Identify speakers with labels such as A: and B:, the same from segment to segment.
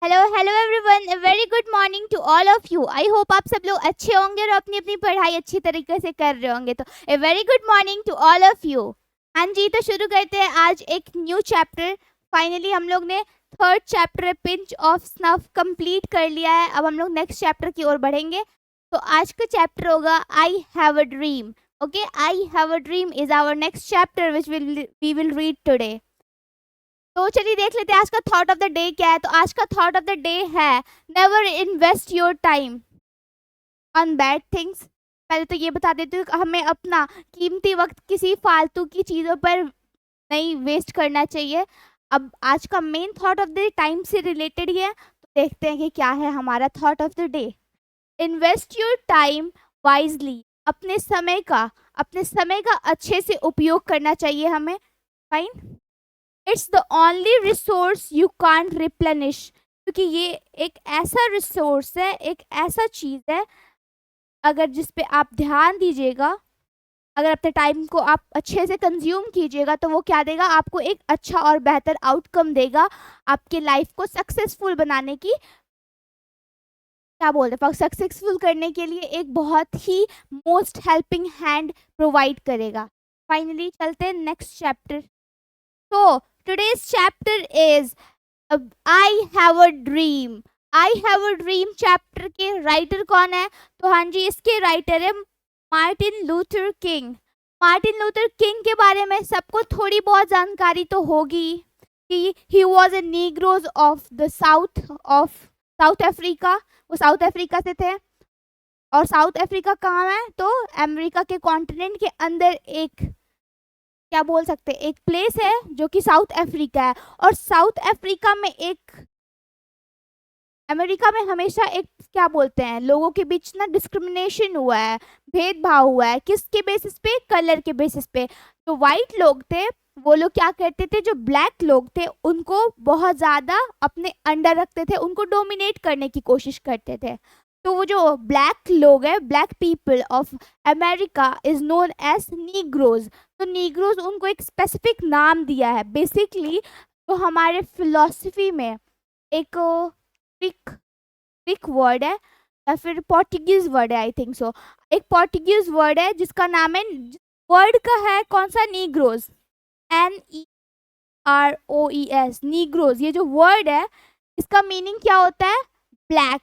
A: Hello hello everyone, a very good morning to all of you. I hope आप सब लोग अच्छे होंगे और अपनी अपनी पढ़ाई अच्छी तरीके से कर रहे होंगे। तो a very good morning to all of you. हाँ जी, तो शुरू करते हैं आज एक न्यू चैप्टर। फाइनली हम लोग ने third chapter pinch of snuff complete कर लिया है। अब हम लोग नेक्स्ट चैप्टर की ओर बढ़ेंगे। तो आज का चैप्टर होगा I have a dream. Okay, I have a dream is our next chapter which we will read today. तो चलिए देख लेते हैं आज का थॉट ऑफ द डे क्या है। तो आज का थॉट ऑफ द डे है never invest your time on bad things. पहले तो ये बता देती हूँ कि हमें अपना कीमती वक्त किसी फालतू की चीज़ों पर नहीं वेस्ट करना चाहिए। अब आज का main thought of the time से रिलेटेड ही है, तो देखते हैं कि क्या है हमारा thought of the day. Invest your time wisely. अपने समय का अच्छे से उपयोग करना चाहिए हमें। Fine. It's the only resource you can't replenish. क्योंकि ये एक ऐसा रिसोर्स है, एक ऐसा चीज़ है, अगर जिस पे आप ध्यान दीजिएगा, अगर अपने टाइम को आप अच्छे से कंज्यूम कीजिएगा तो वो क्या देगा आपको, एक अच्छा और बेहतर आउटकम देगा। आपके लाइफ को सक्सेसफुल बनाने की, क्या बोलते हैं, सक्सेसफुल करने के लिए एक बहुत ही मोस्ट हेल्पिंग हैंड प्रोवाइड करेगा। फाइनली चलते हैं नेक्स्ट चैप्टर। तो today's chapter is I have a dream. I have a dream chapter के राइटर कौन है? तो हाँ जी, इसके राइटर है Martin Luther king. Martin Luther king के बारे में सबको थोड़ी बहुत जानकारी तो होगी कि he was a Negroes of the south Africa. वो साउथ अफ्रीका से थे। और साउथ अफ्रीका कहाँ है? तो अमेरिका के कॉन्टिनेंट के अंदर एक, क्या बोल सकते हैं, एक प्लेस है जो कि साउथ अफ्रीका है। और साउथ अफ्रीका में एक, अमेरिका में हमेशा एक, क्या बोलते हैं, लोगों के बीच ना डिस्क्रिमिनेशन हुआ है, भेदभाव हुआ है। किसके बेसिस पे? कलर के बेसिस पे। जो वाइट लोग थे वो लोग क्या करते थे, जो ब्लैक लोग थे उनको बहुत ज़्यादा अपने अंडर रखते थे, उनको डोमिनेट करने की कोशिश करते थे। तो वो जो ब्लैक लोग हैं, black people of America is known as negroes. तो नीग्रोज उनको एक स्पेसिफिक नाम दिया है बेसिकली। तो हमारे फिलोसफी में एक ग्रीक ग्रीक वर्ड है, या फिर पोर्टुगीज वर्ड है, आई थिंक सो। एक पोर्टुगीज वर्ड है जिसका नाम है, वर्ड का है कौन सा? नीग्रोज। NEROES, Negroes. ये जो वर्ड है इसका मीनिंग क्या होता है? ब्लैक।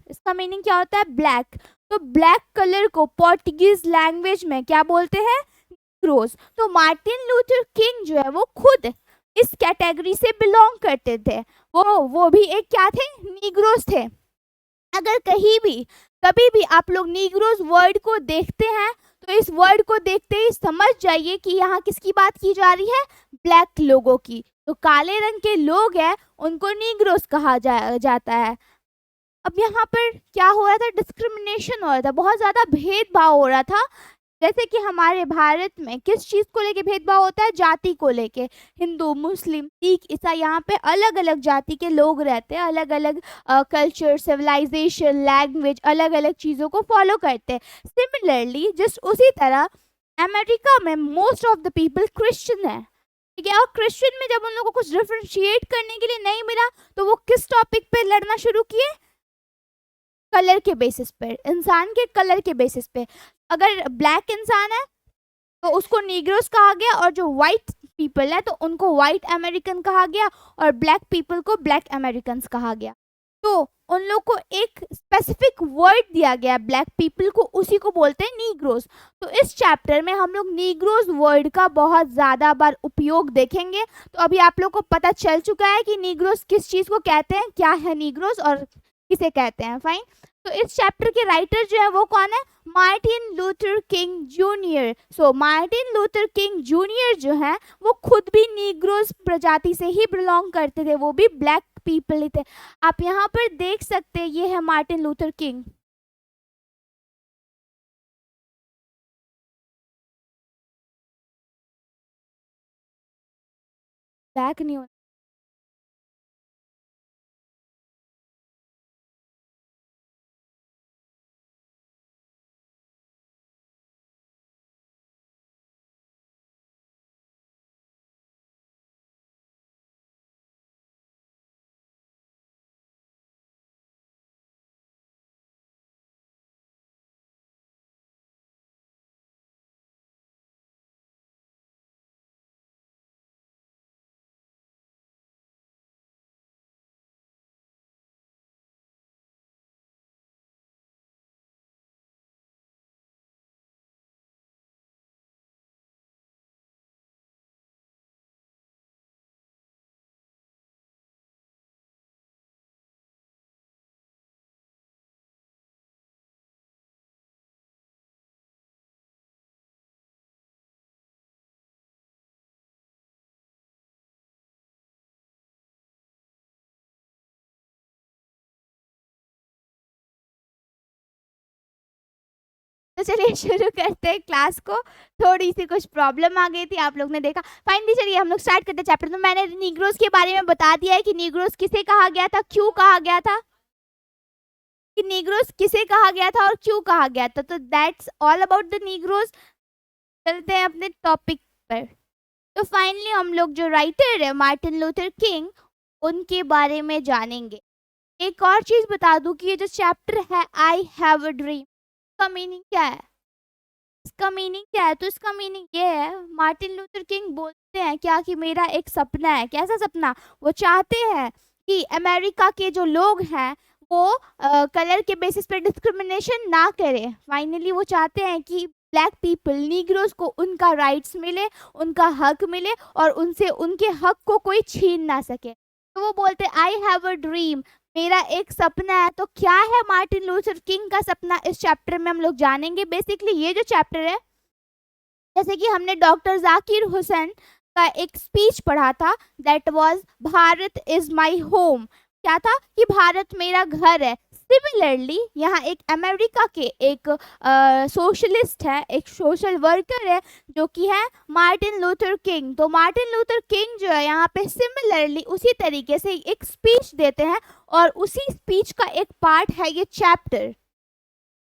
A: इसका मीनिंग क्या होता है? ब्लैक। तो ब्लैक कलर को पोर्टुगीज लैंग्वेज में क्या बोलते हैं? नीग्रोज। तो मार्टिन लूथर किंग जो है वो खुद इस कैटेगरी से बिलोंग करते थे। वो भी एक क्या थे? नीग्रोज थे। अगर कहीं भी कभी भी आप लोग नीग्रोज वर्ड को देखते हैं तो इस वर्ड को देखते ही समझ जाइए कि यहाँ किसकी बात की जा रही है? ब्लैक लोगों की। तो काले रंग के लोग हैं उनको नीग्रोज कहा जाता है। अब यहाँ पर क्या हो रहा था? डिस्क्रिमिनेशन हो रहा था, बहुत ज़्यादा भेदभाव हो रहा था। जैसे कि हमारे भारत में किस चीज़ को लेके भेदभाव होता है? जाति को लेके। हिंदू, मुस्लिम, सिख, ईसाई, यहाँ पे अलग अलग जाति के लोग रहते हैं, अलग अलग कल्चर, सिविलाइजेशन, लैंग्वेज, अलग अलग चीज़ों को फॉलो करते हैं। सिमिलरली जस्ट उसी तरह अमेरिका में most of the people Christian है। ठीक है, और क्रिश्चियन में जब उन लोगों को कुछ डिफ्रेंशिएट करने के लिए नहीं मिला तो वो किस टॉपिक पे लड़ना शुरू किए? कलर के बेसिस पे, इंसान के कलर के बेसिस पे। अगर ब्लैक इंसान है तो उसको नीग्रोस कहा गया, और जो वाइट पीपल है तो उनको वाइट अमेरिकन कहा गया, और ब्लैक पीपल को ब्लैक अमेरिकन कहा गया। तो उन लोग को एक स्पेसिफिक वर्ड दिया गया ब्लैक पीपल को, उसी को बोलते हैं नीग्रोस। तो इस चैप्टर में हम लोग नीग्रोस वर्ड का बहुत ज़्यादा बार उपयोग देखेंगे। तो अभी आप लोग को पता चल चुका है कि नीग्रोस किस चीज़ को कहते हैं, क्या है नीग्रोस और किसे कहते हैं। फाइन। तो इस चैप्टर के राइटर जो है वो कौन है? Martin Luther King junior. So Martin Luther King junior जो है वो खुद भी नीग्रोस प्रजाति से ही बिलोंग करते थे, वो भी ब्लैक पीपल ही थे। आप यहाँ पर देख सकते हैं, ये है मार्टिन लूथर किंग। बैक नहीं होना। तो चलिए शुरू करते हैं क्लास को। थोड़ी सी कुछ प्रॉब्लम आ गई थी, आप लोग ने देखा। फाइनली चलिए हम लोग स्टार्ट करते हैं चैप्टर। तो मैंने नीग्रोज के बारे में बता दिया है कि नीग्रोज किसे कहा गया था, क्यों कहा गया था, कि नीग्रोज किसे कहा गया था और क्यों कहा गया था। तो that's all about the Negroes. चलते हैं अपने टॉपिक पर। तो फाइनली हम लोग जो राइटर है मार्टिन लूथर किंग, उनके बारे में जानेंगे। एक और चीज बता दूं कि ये जो चैप्टर है आई हैव अ ड्रीम, इसका मीनिंग क्या है, इसका मीनिंग क्या है। तो इसका मीनिंग ये है, मार्टिन लूथर किंग बोलते हैं क्या कि मेरा एक सपना है। कैसा सपना, वो चाहते हैं कि अमेरिका के जो लोग हैं वो कलर के बेसिस पे डिस्क्रिमिनेशन ना करें। फाइनली वो चाहते हैं कि ब्लैक पीपल, नीग्रोज को उनका राइट्स मिले, उनका हक मिले और उनसे उनके हक को कोई छीन ना सके। तो वो बोलते आई हैव अ ड्रीम, मेरा एक सपना है। तो क्या है मार्टिन लूथर किंग का सपना, इस चैप्टर में हम लोग जानेंगे। बेसिकली ये जो चैप्टर है, जैसे कि हमने डॉक्टर जाकिर हुसैन का एक स्पीच पढ़ा था, that was Bharat is my home. क्या था कि भारत मेरा घर है। सिमिलरली यहाँ एक अमेरिका के एक सोशलिस्ट है, एक सोशल वर्कर है जो कि है मार्टिन लूथर किंग। तो मार्टिन लूथर किंग जो है यहाँ पे सिमिलरली उसी तरीके से एक स्पीच देते हैं और उसी स्पीच का एक पार्ट है ये चैप्टर।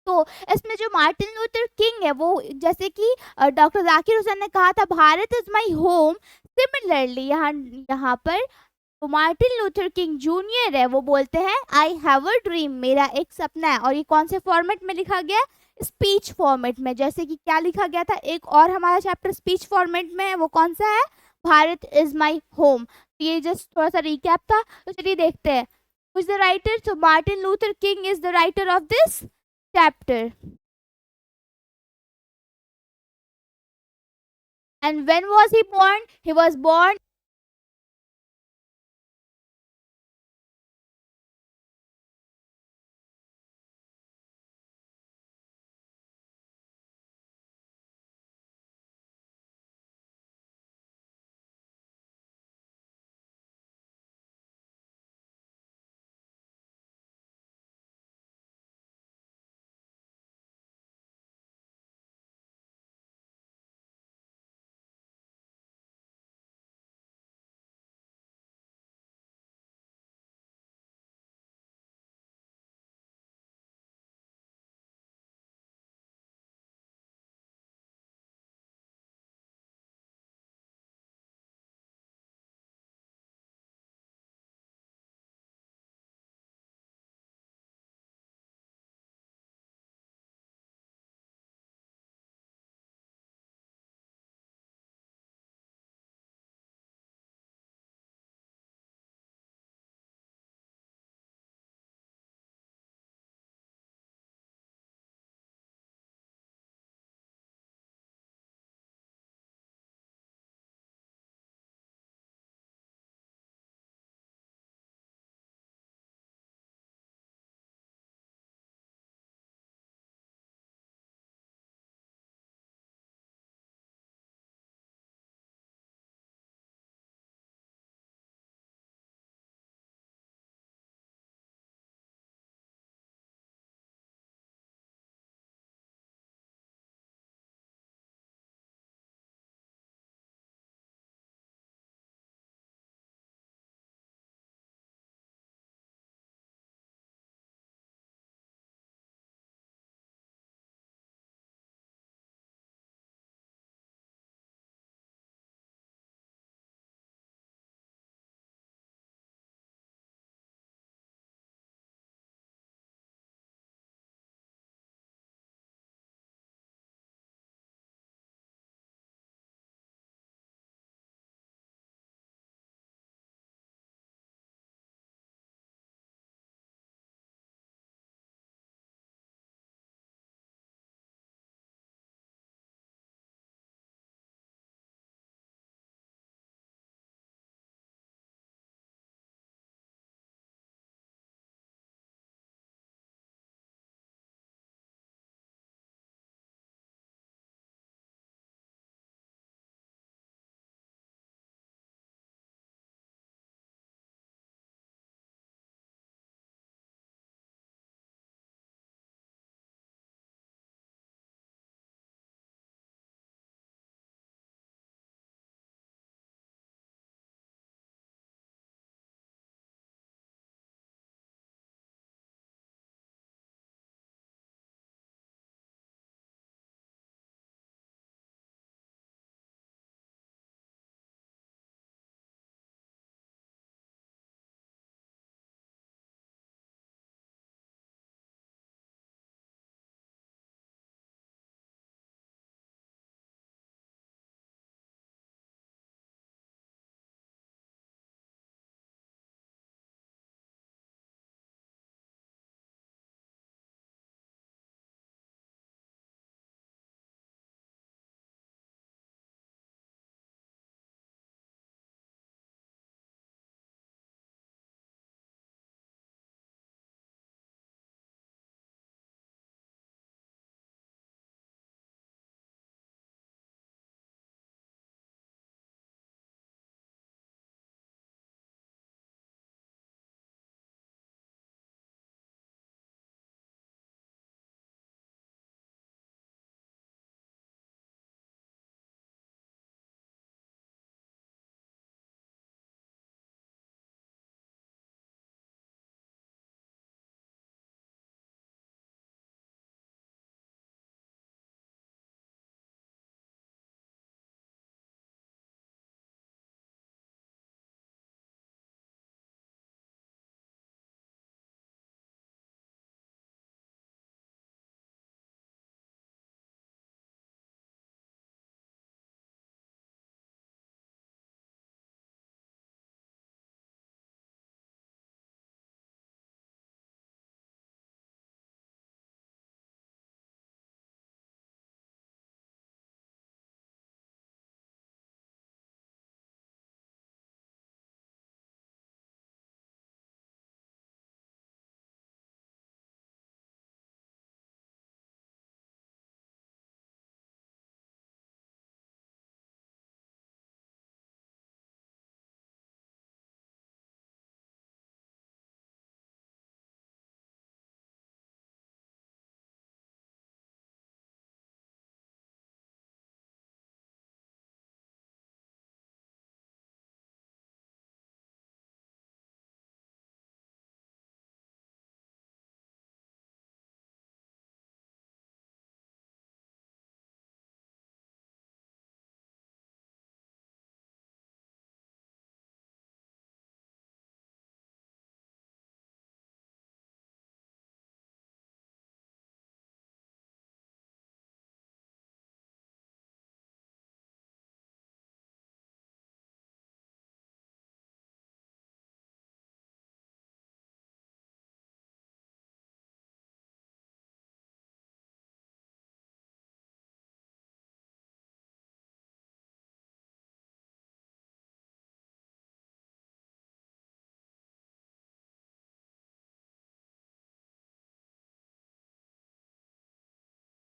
A: तो इसमें जो मार्टिन लूथर किंग है वो, जैसे कि डॉक्टर जाकिर हुसैन ने कहा था Bharat is my home, similarly यहाँ यहाँ पर तो मार्टिन लूथर किंग जूनियर है, वो बोलते हैं आई हैव अ ड्रीम, मेरा एक सपना है। और ये कौन से फॉर्मेट में लिखा गया है, स्पीच फॉर्मेट में। जैसे कि क्या लिखा गया था, एक और हमारा चैप्टर स्पीच फॉर्मेट में है, वो कौन सा है, भारत इज माई होम। तो ये जस्ट थोड़ा सा रिकैप था। तो चलिए देखते हैं हु इज द राइटर। तो Martin Luther king is the writer of this chapter. And when was he born? He was born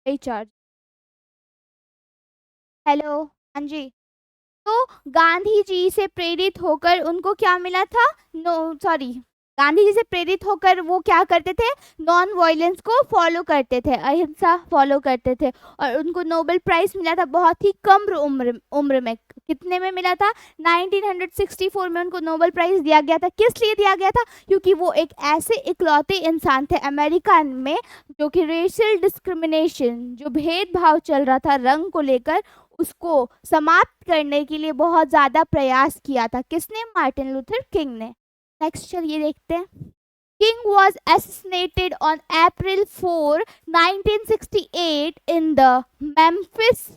A: charge. Hello, हाँ जी। तो गांधी जी से प्रेरित होकर उनको क्या मिला था? नो सॉरी, गांधी जी से प्रेरित होकर वो क्या करते थे? नॉन वायलेंस को फॉलो करते थे, अहिंसा फॉलो करते थे। और उनको नोबेल प्राइज मिला था बहुत ही कम उम्र उम्र में। कितने में मिला था? 1964 में उनको नोबेल प्राइज दिया गया था। किस लिए दिया गया था? क्योंकि वो एक ऐसे इकलौते इंसान थे अमेरिका में जो कि रेशियल डिस्क्रिमिनेशन, जो भेदभाव चल रहा था रंग को लेकर, उसको समाप्त करने के लिए बहुत ज़्यादा प्रयास किया था। किसने? मार्टिन लूथर किंग ने। नेक्स्ट चलिए देखते हैं। King was assassinated on April 4, 1968 in the Memphis,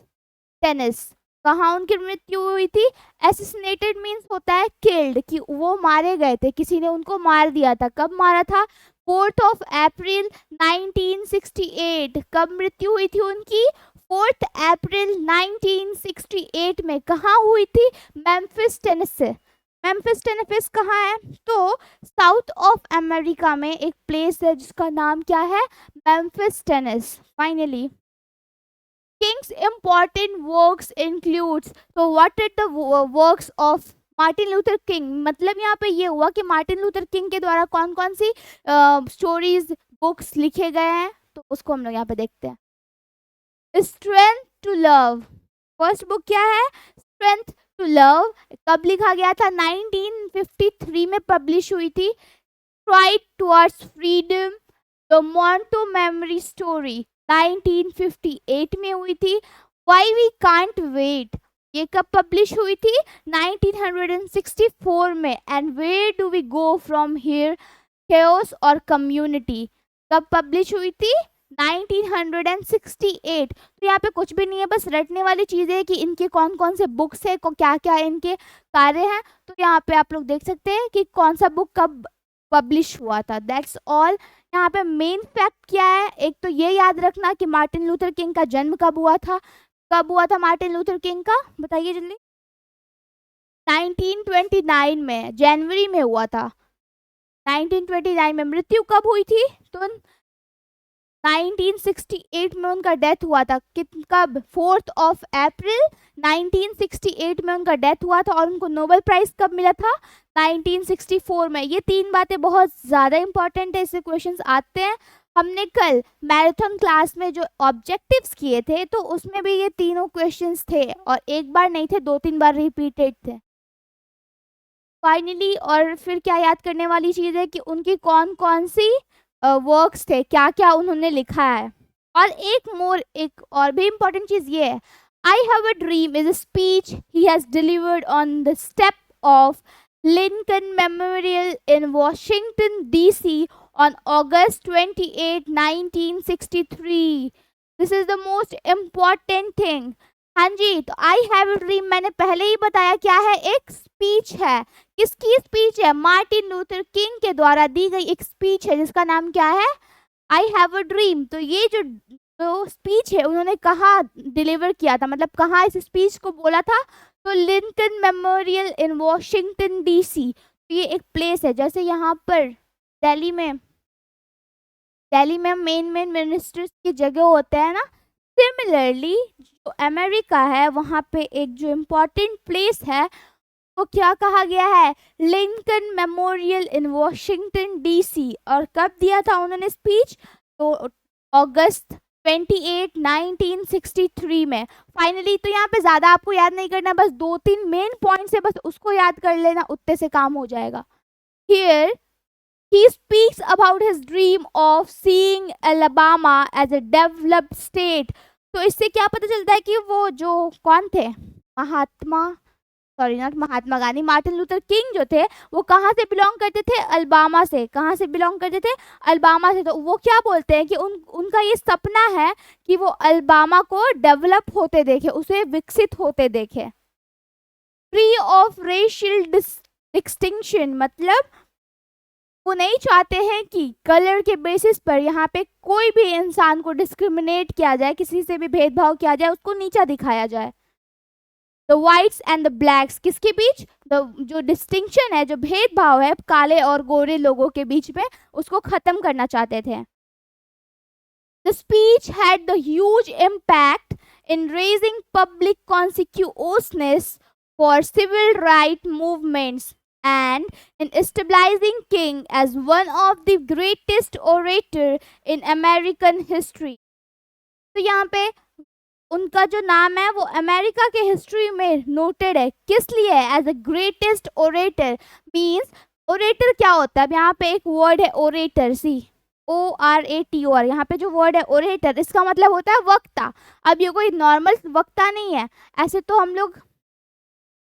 A: tennis. कहाँ उनकी मृत्यु हुई थी? एसिसिनेटेड मीन्स होता है किल्ड, कि वो मारे गए थे, किसी ने उनको मार दिया था। कब मारा था? 4 अप्रैल 1968। कब मृत्यु हुई थी उनकी? 4 अप्रैल 1968 में। कहाँ हुई थी? Memphis Tennessee. मेम्फिस टेनेसी कहाँ है? तो साउथ ऑफ अमेरिका में एक प्लेस है जिसका नाम क्या है? Memphis Tennessee. Finally King's important works includes, so what are the works of Martin Luther king? मतलब यहाँ पे ये हुआ कि मार्टिन लूथर किंग के द्वारा कौन कौन सी स्टोरीज बुक्स लिखे गए हैं, तो उसको हम लोग यहाँ पे देखते हैं। Strength to love, first book क्या है? Strength to love. कब लिखा गया था? 1953 में पब्लिश हुई थी। Stride towards freedom, the Montgomery story 1958 में हुई थी। वाई वी कांट वेट, ये कब पब्लिश हुई थी? 1964 में। And where do we go from here, chaos और कम्युनिटी, कब पब्लिश हुई थी? 1968। तो यहाँ पे कुछ भी नहीं है, बस रटने वाली चीज़ें है कि इनके कौन कौन से बुक्स है, क्या क्या इनके कार्य हैं। तो यहाँ पे आप लोग देख सकते हैं कि कौन सा बुक कब पब्लिश हुआ था। That's all. यहाँ पे मेन फैक्ट क्या है? एक तो ये याद रखना कि मार्टिन लूथर किंग का जन्म कब हुआ था। कब हुआ था मार्टिन लूथर किंग का? बताइए जल्दी। 1929 में, जनवरी में हुआ था। 1929 में। मृत्यु कब हुई थी? तो 1968 में उनका डेथ हुआ था। कब? 4 अप्रैल 1968 में उनका डेथ हुआ था। और उनको नोबेल प्राइज कब मिला था? 1964 में। ये तीन बातें बहुत ज़्यादा इंपॉर्टेंट है, इससे क्वेश्चंस आते हैं। हमने कल मैराथन क्लास में जो ऑब्जेक्टिव्स किए थे तो उसमें भी ये तीनों क्वेश्चंस थे, और एक बार नहीं थे, 2-3 बार रिपीटेड थे। फाइनली और फिर क्या याद करने वाली चीज़ है कि उनकी कौन कौन सी वर्क्स थे, क्या क्या उन्होंने लिखा है। और एक और भी इम्पोर्टेंट चीज़ ये है, आई have a dream is a speech he has delivered on the step of Lincoln memorial in Washington DC on August 28, 1963. This is the most important thing. हाँ जी, तो आई हैव अ ड्रीम मैंने पहले ही बताया क्या है, एक स्पीच है। किसकी स्पीच है? मार्टिन लूथर किंग के द्वारा दी गई एक स्पीच है जिसका नाम क्या है? आई हैव अ ड्रीम। तो ये जो स्पीच है उन्होंने कहाँ डिलीवर किया था, मतलब कहाँ इस स्पीच को बोला था? तो लिंकन मेमोरियल इन वॉशिंगटन DC। तो ये एक प्लेस है, जैसे यहाँ पर दिल्ली में मेन मिनिस्टर्स की जगह होते हैं ना, सिमिलरली जो अमेरिका है वहाँ पे एक जो इम्पोर्टेंट प्लेस है वो क्या कहा गया है? लिंकन मेमोरियल इन वॉशिंगटन DC। और कब दिया था उन्होंने स्पीच? तो अगस्त 28, 1963 में। फाइनली तो यहाँ पे ज़्यादा आपको याद नहीं करना, बस 2-3 मेन पॉइंट्स है, बस उसको याद कर लेना, उतने से काम हो जाएगा। Here he speaks about his dream of seeing Alabama as a developed state। तो इससे क्या पता चलता है कि वो जो कौन थे, Mahatma Gandhi, Martin Luther king जो थे वो कहाँ से बिलोंग करते थे? अल्बामा से। कहाँ से बिलोंग करते थे? अल्बामा से। तो वो क्या बोलते हैं कि उनका ये सपना है कि वो अल्बामा को डेवलप होते देखे, उसे विकसित होते देखे, फ्री ऑफ रेशियल डिस्टिंक्शन। मतलब वो नहीं चाहते हैं कि कलर के बेसिस पर यहाँ पे कोई भी इंसान को डिस्क्रिमिनेट किया जाए, किसी से भी भेदभाव किया जाए, उसको नीचा दिखाया जाए। The whites and the blacks, किसके बीच? जो डिस्टिंक्शन है, जो भेदभाव है काले और गोरे लोगों के बीच में, उसको खत्म करना चाहते थे। The speech had the huge impact in raising public consciousness for civil rights movements and in stabilizing King as one of the greatest orator in American history. तो यहाँ पे उनका जो नाम है वो अमेरिका के हिस्ट्री में नोटेड है, किस लिए? As a greatest orator. Means orator क्या होता है? अब यहाँ पे एक वर्ड है ओरेटर, ORATOR, यहाँ पे जो वर्ड है ओरेटर, इसका मतलब होता है वक्ता। अब ये कोई नॉर्मल वक्ता नहीं है, ऐसे तो हम लोग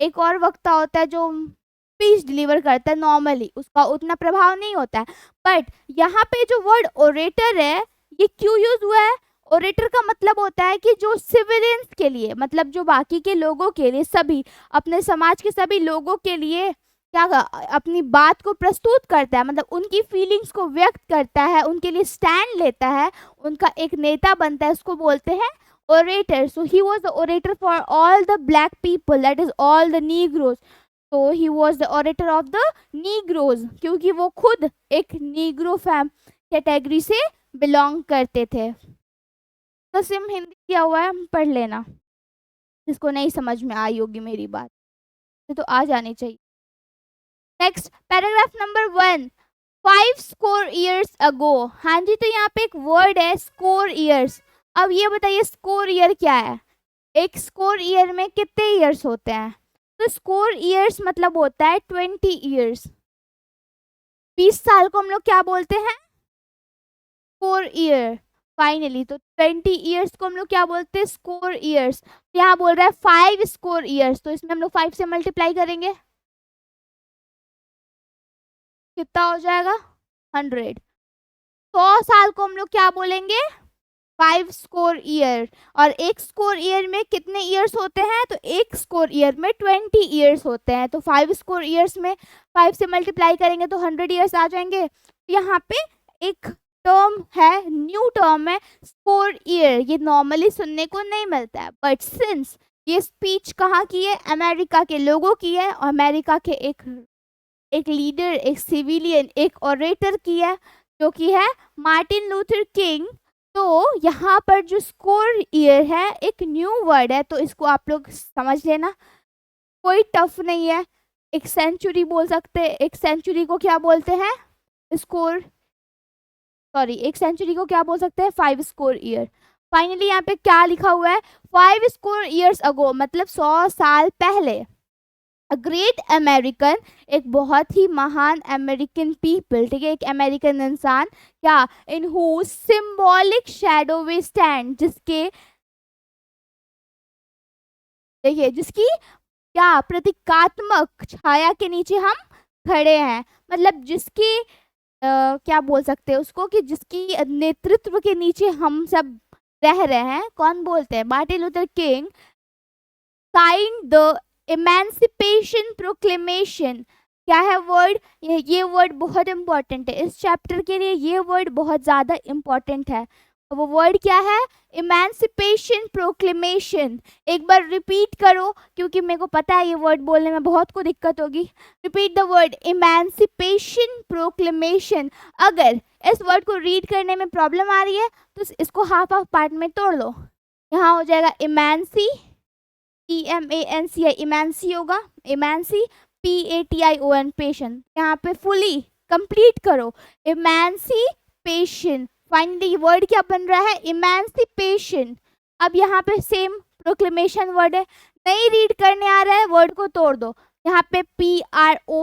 A: एक और वक्ता होता है जो स्पीच डिलीवर करता है नॉर्मली, उसका उतना प्रभाव नहीं होता है। बट यहाँ पे जो वर्ड ओरेटर है ये क्यों यूज हुआ है? ओरेटर का मतलब होता है कि जो सिविलियंस के लिए, मतलब जो बाकी के लोगों के लिए, सभी अपने समाज के सभी लोगों के लिए क्या अपनी बात को प्रस्तुत करता है, मतलब उनकी फीलिंग्स को व्यक्त करता है, उनके लिए स्टैंड लेता है, उनका एक नेता बनता है, उसको बोलते हैं orator. So he was the orator for all the black people, that is all the Negroes. तो he was the orator of the Negroes, क्योंकि वो खुद एक नीग्रो फैम कैटेगरी से बिलोंग करते थे। तो सिम हिंदी किया हुआ है, पढ़ लेना, जिसको नहीं समझ में आई होगी मेरी बात तो आ जानी चाहिए। Next paragraph number 1, 5 score years ago. हाँ जी, तो यहाँ पे एक वर्ड है स्कोर ईयर्स। अब ये बताइए स्कोर ईयर क्या है? एक स्कोर ईयर में कितने ईयर्स होते हैं? तो स्कोर ईयर्स मतलब होता है 20 ईयर्स। 20 साल को हम लोग क्या बोलते हैं? Score year. फाइनली तो 20 ईयर्स को हम लोग क्या बोलते हैं? Score years. यहाँ बोल रहा है 5 स्कोर ईयर्स, तो इसमें हम लोग 5 से मल्टीप्लाई करेंगे, कितना हो जाएगा? 100। 100 साल को हम लोग क्या बोलेंगे? 5 स्कोर ईयर। और एक स्कोर ईयर में कितने ईयर्स होते हैं? तो एक स्कोर ईयर में 20 ईयर्स होते हैं। तो 5 स्कोर ईयर्स में 5 से मल्टीप्लाई करेंगे तो 100 ईयर्स आ जाएंगे। यहाँ पे एक टर्म है, न्यू टर्म है स्कोर ईयर, ये नॉर्मली सुनने को नहीं मिलता है। बट सिंस ये स्पीच कहाँ की है? अमेरिका के लोगों की है, और अमेरिका के एक लीडर, एक सिविलियन, एक ऑरेटर की है, जो कि है मार्टिन लूथर किंग। तो यहाँ पर जो स्कोर ईयर है एक न्यू वर्ड है, तो इसको आप लोग समझ लेना, कोई टफ नहीं है। एक सेंचुरी बोल सकते हैं, एक सेंचुरी को क्या बोलते हैं? स्कोर, सॉरी, एक सेंचुरी को क्या बोल सकते हैं? 5 स्कोर ईयर। फाइनली यहाँ पे क्या लिखा हुआ है? 5 स्कोर ईयर्स अगो, मतलब 100 साल पहले। अ ग्रेट अमेरिकन, एक बहुत ही महान अमेरिकन पीपल, ठीक है, एक अमेरिकन इंसान, क्या? In who symbolic shadow way stand, जिसके देखिए जिसकी क्या प्रतीकात्मक छाया के नीचे हम खड़े हैं, मतलब जिसकी क्या बोल सकते हैं उसको, कि जिसकी नेतृत्व के नीचे हम सब रह रहे हैं। कौन बोलते हैं? Martin Luther king signed the emancipation proclamation. क्या है वर्ड? ये वर्ड बहुत इंपॉर्टेंट है इस चैप्टर के लिए, ये वर्ड बहुत ज़्यादा इंपॉर्टेंट है। वो वर्ड क्या है? Emancipation proclamation. एक बार रिपीट करो, क्योंकि मेरे को पता है ये वर्ड बोलने में बहुत को दिक्कत होगी। Repeat the word emancipation proclamation. अगर इस वर्ड को रीड करने में प्रॉब्लम आ रही है तो इसको हाफ हाफ पार्ट में तोड़ लो। यहाँ हो जाएगा इमेंसी, EMANCI, इमेंसी होगा, इमेंसी, PATION, पेशन। यहाँ पे फुली कंप्लीट करो, इमेंसिपेशन। फाइनली वर्ड क्या बन रहा है? इमेंसिपेशन। अब यहाँ पे सेम प्रोक्लेमेशन वर्ड है, नहीं रीड करने आ रहा है, वर्ड को तोड़ दो। यहाँ पे PROCLAIM,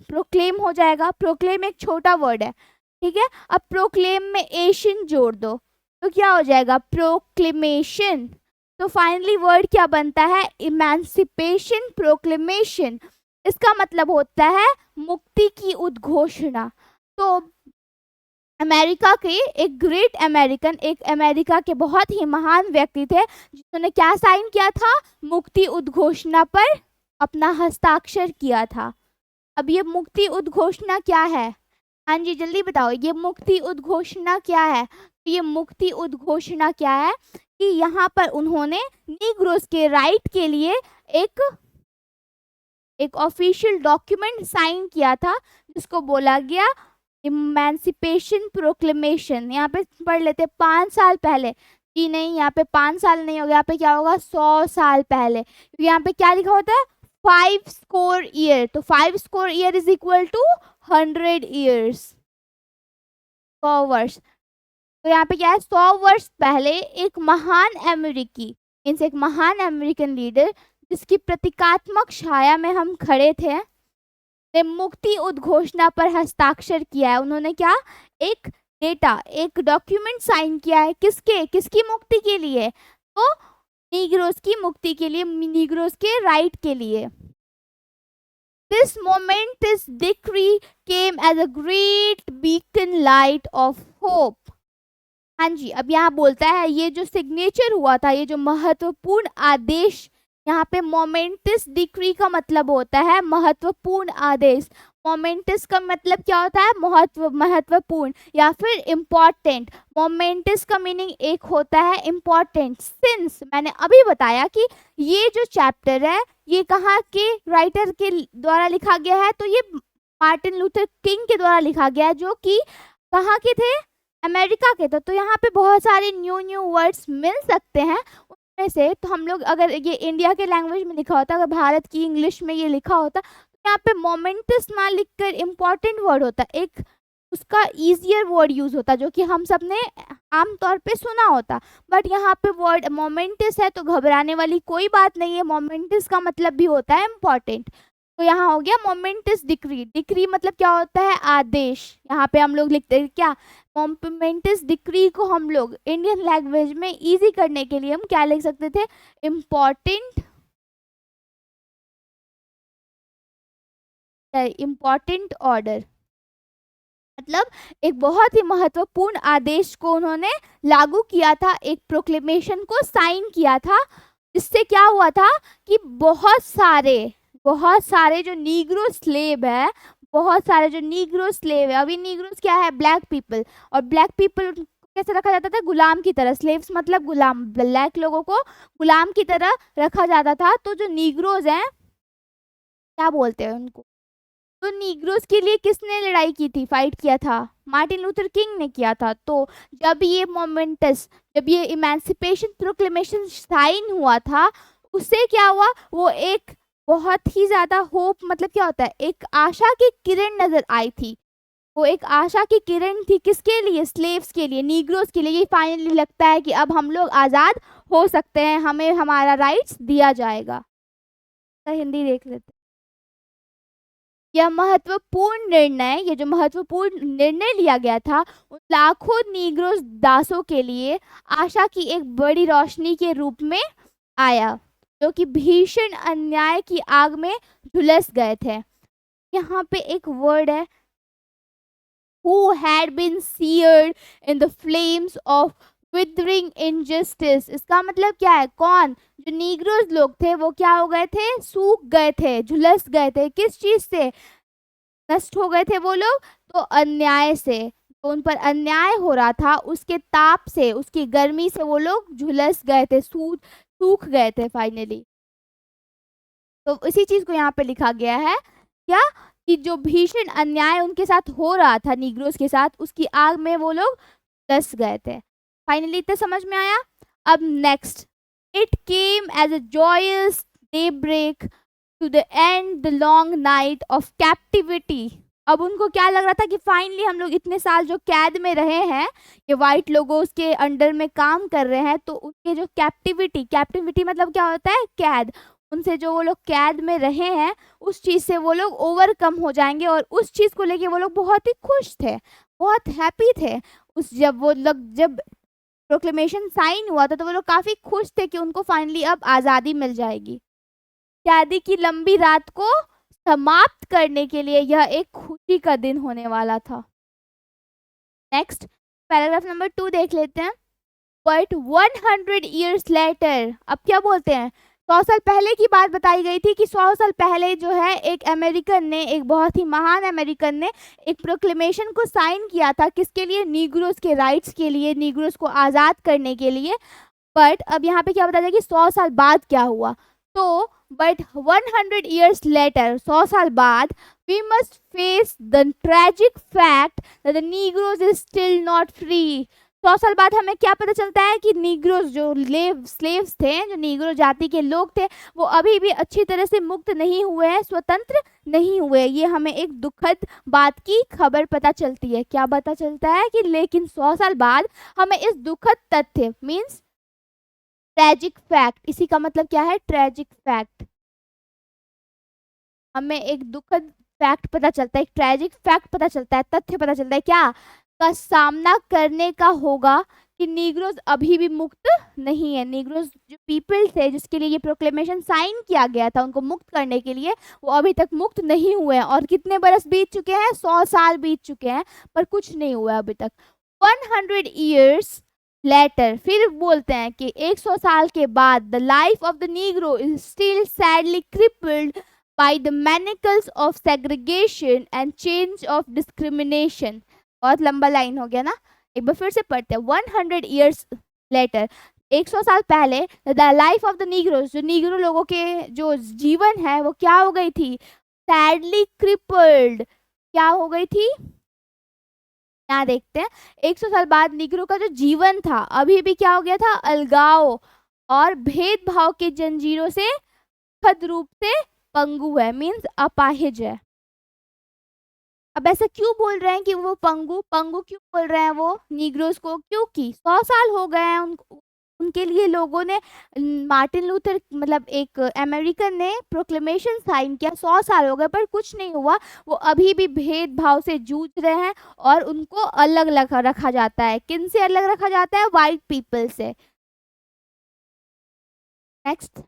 A: प्रोक्लेम हो जाएगा। प्रोक्लेम एक छोटा वर्ड है, ठीक है। अब प्रोक्लेम में एशन जोड़ दो तो क्या हो जाएगा? प्रोक्लेमेशन। तो फाइनली वर्ड क्या बनता है? Emancipation proclamation. इसका मतलब होता है मुक्ति की उद्घोषणा। तो अमेरिका के एक ग्रेट अमेरिकन, एक अमेरिका के बहुत ही महान व्यक्ति थे, जिन्होंने क्या साइन किया था? मुक्ति उद्घोषणा पर अपना हस्ताक्षर किया था। अब ये मुक्ति उद्घोषणा क्या है? हाँ जी जल्दी बताओ, ये मुक्ति उद्घोषणा क्या है? ये मुक्ति उद्घोषणा क्या है कि यहाँ पर उन्होंने नीग्रोस के राइट के लिए एक ऑफिशियल डॉक्यूमेंट साइन किया था, जिसको बोला गया इमेंसिपेशन प्रोक्लेमेशन, यहाँ पे पढ़ लेते 5 साल पहले। जी नहीं, यहाँ पे 5 साल नहीं होगा, यहाँ पे क्या होगा 100 साल पहले, क्योंकि यहाँ पे क्या लिखा होता है 5 स्कोर ईयर, तो 5 score year is equal to 100 years, 100 वर्ष। तो यहाँ पे क्या है 100 वर्ष पहले एक महान अमेरिकी, इनसे एक महान अमेरिकन लीडर जिसकी प्रतीकात्मक छाया में हम खड़े थे, ने मुक्ति उद्घोषणा पर हस्ताक्षर किया है। उन्होंने क्या एक डेटा, एक डॉक्यूमेंट साइन किया है, किसके, किसकी मुक्ति के लिए, तो नीग्रोस की मुक्ति के लिए, नीग्रोस के राइट के लिए। This momentous decree came as a great beacon light of hope. हाँ जी, अब यहाँ बोलता है ये जो सिग्नेचर हुआ था, ये जो महत्वपूर्ण आदेश, यहाँ पे मोमेंटस डिक्री का मतलब होता है महत्वपूर्ण आदेश। मोमेंटस का मतलब क्या होता है, महत्वपूर्ण या फिर इम्पॉर्टेंट। मोमेंटस का मीनिंग एक होता है इम्पॉर्टेंट। सिंस मैंने अभी बताया कि ये जो चैप्टर है ये कहाँ के राइटर के द्वारा लिखा गया है, तो ये मार्टिन लूथर किंग के द्वारा लिखा गया है, जो कि कहाँ के थे, अमेरिका के। तो यहाँ पे बहुत सारे न्यू वर्ड्स मिल सकते हैं उनमें से। तो हम लोग अगर ये इंडिया के लैंग्वेज में लिखा होता, अगर भारत की इंग्लिश में ये लिखा होता, तो यहाँ पे मोमेंटस ना लिखकर इम्पॉर्टेंट वर्ड होता, एक उसका ईजियर वर्ड यूज होता, जो कि हम सब ने आमतौर पे सुना होता। बट यहाँ पे वर्ड मोमेंटस है, तो घबराने वाली कोई बात नहीं है, मोमेंटस का मतलब भी होता है इम्पॉर्टेंट। तो यहाँ हो गया मोमेंटस डिक्री। डिक्री मतलब क्या होता है, आदेश। यहाँ पे हम लोग लिखते हैं क्या, मोमेंटस डिक्री को हम लोग इंडियन लैंग्वेज में इजी करने के लिए हम क्या लिख सकते थे, इम्पॉर्टेंट, इम्पॉर्टेंट ऑर्डर। मतलब एक बहुत ही महत्वपूर्ण आदेश को उन्होंने लागू किया था, एक प्रोक्लेमेशन को साइन किया था, जिससे क्या हुआ था कि बहुत सारे जो नीग्रो स्लेव है, बहुत सारे जो नीग्रो स्लेव है, अभी नीग्रोस क्या है, ब्लैक पीपल, और ब्लैक पीपल कैसे रखा जाता था, गुलाम की तरह। स्लेव्स मतलब गुलाम, ब्लैक लोगों को गुलाम की तरह रखा जाता था। तो जो नीग्रोज हैं, क्या बोलते हैं उनको, तो नीग्रोस के लिए किसने लड़ाई की थी, फाइट किया था, मार्टिन लूथर किंग ने किया था। तो जब ये इमेंसिपेशन प्रोक्लेमेशन साइन हुआ था, उससे क्या हुआ, वो एक बहुत ही ज्यादा होप, मतलब क्या होता है, एक आशा की किरण नजर आई थी। वो एक आशा की किरण थी, किसके लिए, स्लेव्स के लिए, नीग्रोस के लिए। ये फाइनली लगता है कि अब हम लोग आज़ाद हो सकते हैं, हमें हमारा राइट्स दिया जाएगा। तो हिंदी देख लेते। यह महत्वपूर्ण निर्णय, ये जो महत्वपूर्ण निर्णय लिया गया था, उन लाखों नीग्रोस दासों के लिए आशा की एक बड़ी रोशनी के रूप में आया, जो कि भीषण अन्याय की आग में झुलस गए थे। यहाँ पे एक वर्ड है, who had been seared in the flames of withering injustice। इसका मतलब क्या है, कौन, जो नीग्रोस लोग थे वो क्या हो गए थे, सूख गए थे, झुलस गए थे, किस चीज से, नष्ट हो गए थे वो लोग, तो अन्याय से। तो उन पर अन्याय हो रहा था, उसके ताप से, उसकी गर्मी से वो लोग झुलस गए थे, सूख गए थे फाइनली। तो इसी चीज को यहाँ पे लिखा गया है क्या, कि जो भीषण अन्याय उनके साथ हो रहा था नीग्रोस के साथ, उसकी आग में वो लोग दस गए थे। फाइनली इतना समझ में आया। अब next, it came as a joyous daybreak to the end the long night of captivity. अब उनको क्या लग रहा था कि फाइनली हम लोग इतने साल जो कैद में रहे हैं, ये वाइट लोगों उसके अंडर में काम कर रहे हैं, तो उनके जो कैप्टिविटी मतलब क्या होता है, कैद, उनसे जो वो लोग कैद में रहे हैं, उस चीज़ से वो लोग ओवरकम हो जाएंगे। और उस चीज़ को लेके वो लोग बहुत ही खुश थे, बहुत हैप्पी थे। जब प्रोक्लेमेशन साइन हुआ था, तो वो लोग काफ़ी खुश थे कि उनको फाइनली अब आज़ादी मिल जाएगी। कैदी की लंबी रात को समाप्त करने के लिए यह एक खुशी का दिन होने वाला था। नेक्स्ट पैराग्राफ नंबर 2 देख लेते हैं। बट 100 years later, अब क्या बोलते हैं, 100 साल पहले की बात बताई गई थी कि 100 साल पहले जो है एक अमेरिकन ने, एक बहुत ही महान अमेरिकन ने एक प्रोक्लेमेशन को साइन किया था, किसके लिए, नीग्रोस के राइट्स के लिए, नीग्रोस को आज़ाद करने के लिए। बट अब यहाँ पे क्या बताया जाए कि 100 साल बाद क्या हुआ, तो बट 100 years later, 100 साल बाद, we must face the tragic fact that the Negroes is still not free. 100 साल बाद हमें क्या पता चलता है कि नीग्रोज जो स्लेव्स थे, जो नीग्रो जाति के लोग थे, वो अभी भी अच्छी तरह से मुक्त नहीं हुए हैं, स्वतंत्र नहीं हुए। ये हमें एक दुखद बात की खबर पता चलती है। क्या पता चलता है कि लेकिन 100 साल बाद हमें इस दुखद तथ्य मीन्स ट्रेजिक फैक्ट, इसी का मतलब क्या है, ट्रेजिक फैक्ट, हमें एक दुखद फैक्ट पता चलता है, एक ट्रेजिक फैक्ट पता चलता है, तथ्य पता चलता है क्या का सामना करने का होगा कि नीग्रोज अभी भी मुक्त नहीं है। नीग्रोज जो पीपल थे जिसके लिए ये प्रोक्लेमेशन साइन किया गया था उनको मुक्त करने के लिए, वो अभी तक मुक्त नहीं हुए हैं। और कितने बरस बीत चुके हैं, 100 साल बीत चुके हैं, पर कुछ नहीं हुआ अभी तक। 100 years लेटर, फिर बोलते हैं कि 100 साल के बाद the life of the Negro is still sadly crippled by the manacles of segregation and change of discrimination। बहुत लंबा लाइन हो गया ना, एक बार फिर से पढ़ते हैं। 100 years later, 100 साल पहले, the life of the negroes, जो नीग्रो लोगों के जो जीवन है वो क्या हो गई थी, सैडली क्रिपल्ड, क्या हो गई थी, यहाँ देखते हैं। 100 साल बाद नीग्रो का जो जीवन था अभी भी क्या हो गया था, अलगाव और भेदभाव के जंजीरों से खद रूप से पंगु है, मीन्स अपाहिज है। अब ऐसा क्यों बोल रहे हैं कि वो पंगु पंगु क्यों बोल रहे हैं वो नीग्रोस को, क्योंकि 100 साल हो गए हैं उनके लिए लोगों ने, मार्टिन लूथर मतलब एक अमेरिकन ने प्रोक्लेमेशन साइन किया, 100 साल हो गए पर कुछ नहीं हुआ। वो अभी भी भेदभाव से जूझ रहे हैं और उनको अलग रखा जाता है। किन से अलग रखा जाता है, वाइट पीपल से। नेक्स्ट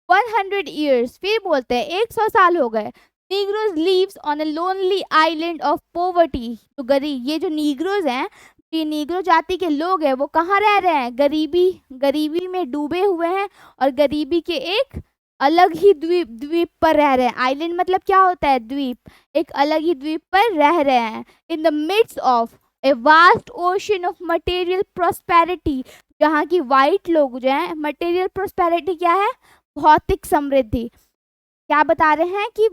A: 100 years, फिर बोलते हैं 100 साल हो गए। Negroes lives on a lonely island of poverty, तो गरीब, ये जो नीग्रोज हैं, ये नीग्रो जाति के लोग हैं, वो कहाँ रह रहे हैं, गरीबी में डूबे हुए हैं और गरीबी के एक अलग ही द्वीप पर रह रहे हैं। आइलैंड मतलब क्या होता है, द्वीप, एक अलग ही द्वीप पर रह रहे हैं। In the midst of a vast ocean of material prosperity, जहाँ की वाइट लोग जो है, मटेरियल प्रोस्पेरिटी क्या है, भौतिक समृद्धि। क्या बता रहे हैं कि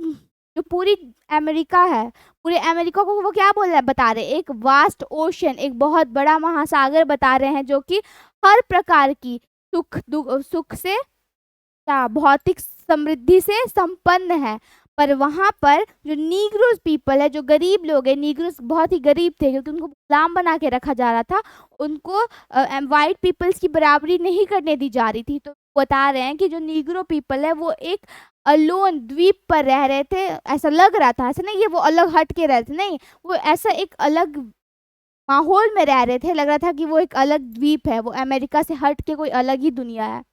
A: जो पूरी अमेरिका है, पूरे अमेरिका को वो क्या बोल रहे हैं, बता रहे हैं एक वास्ट ओशन, एक बहुत बड़ा महासागर बता रहे हैं जो कि हर प्रकार की सुख से क्या, भौतिक समृद्धि से संपन्न है। पर वहां पर जो नीग्रोस पीपल है, जो गरीब लोग हैं, नीग्रोस बहुत ही गरीब थे क्योंकि उनको गुलाम बना के रखा जा रहा था, उनको वाइट पीपल्स की बराबरी नहीं करने दी जा रही थी। तो बता रहे हैं कि जो नीग्रो पीपल है वो एक अलोन द्वीप पर रह रहे थे, ऐसा लग रहा था, ऐसा नहीं कि वो अलग हट के रहते, नहीं, वो ऐसा एक अलग माहौल में रह रहे थे, लग रहा था कि वो एक अलग द्वीप है, वो अमेरिका से हट के कोई अलग ही दुनिया है।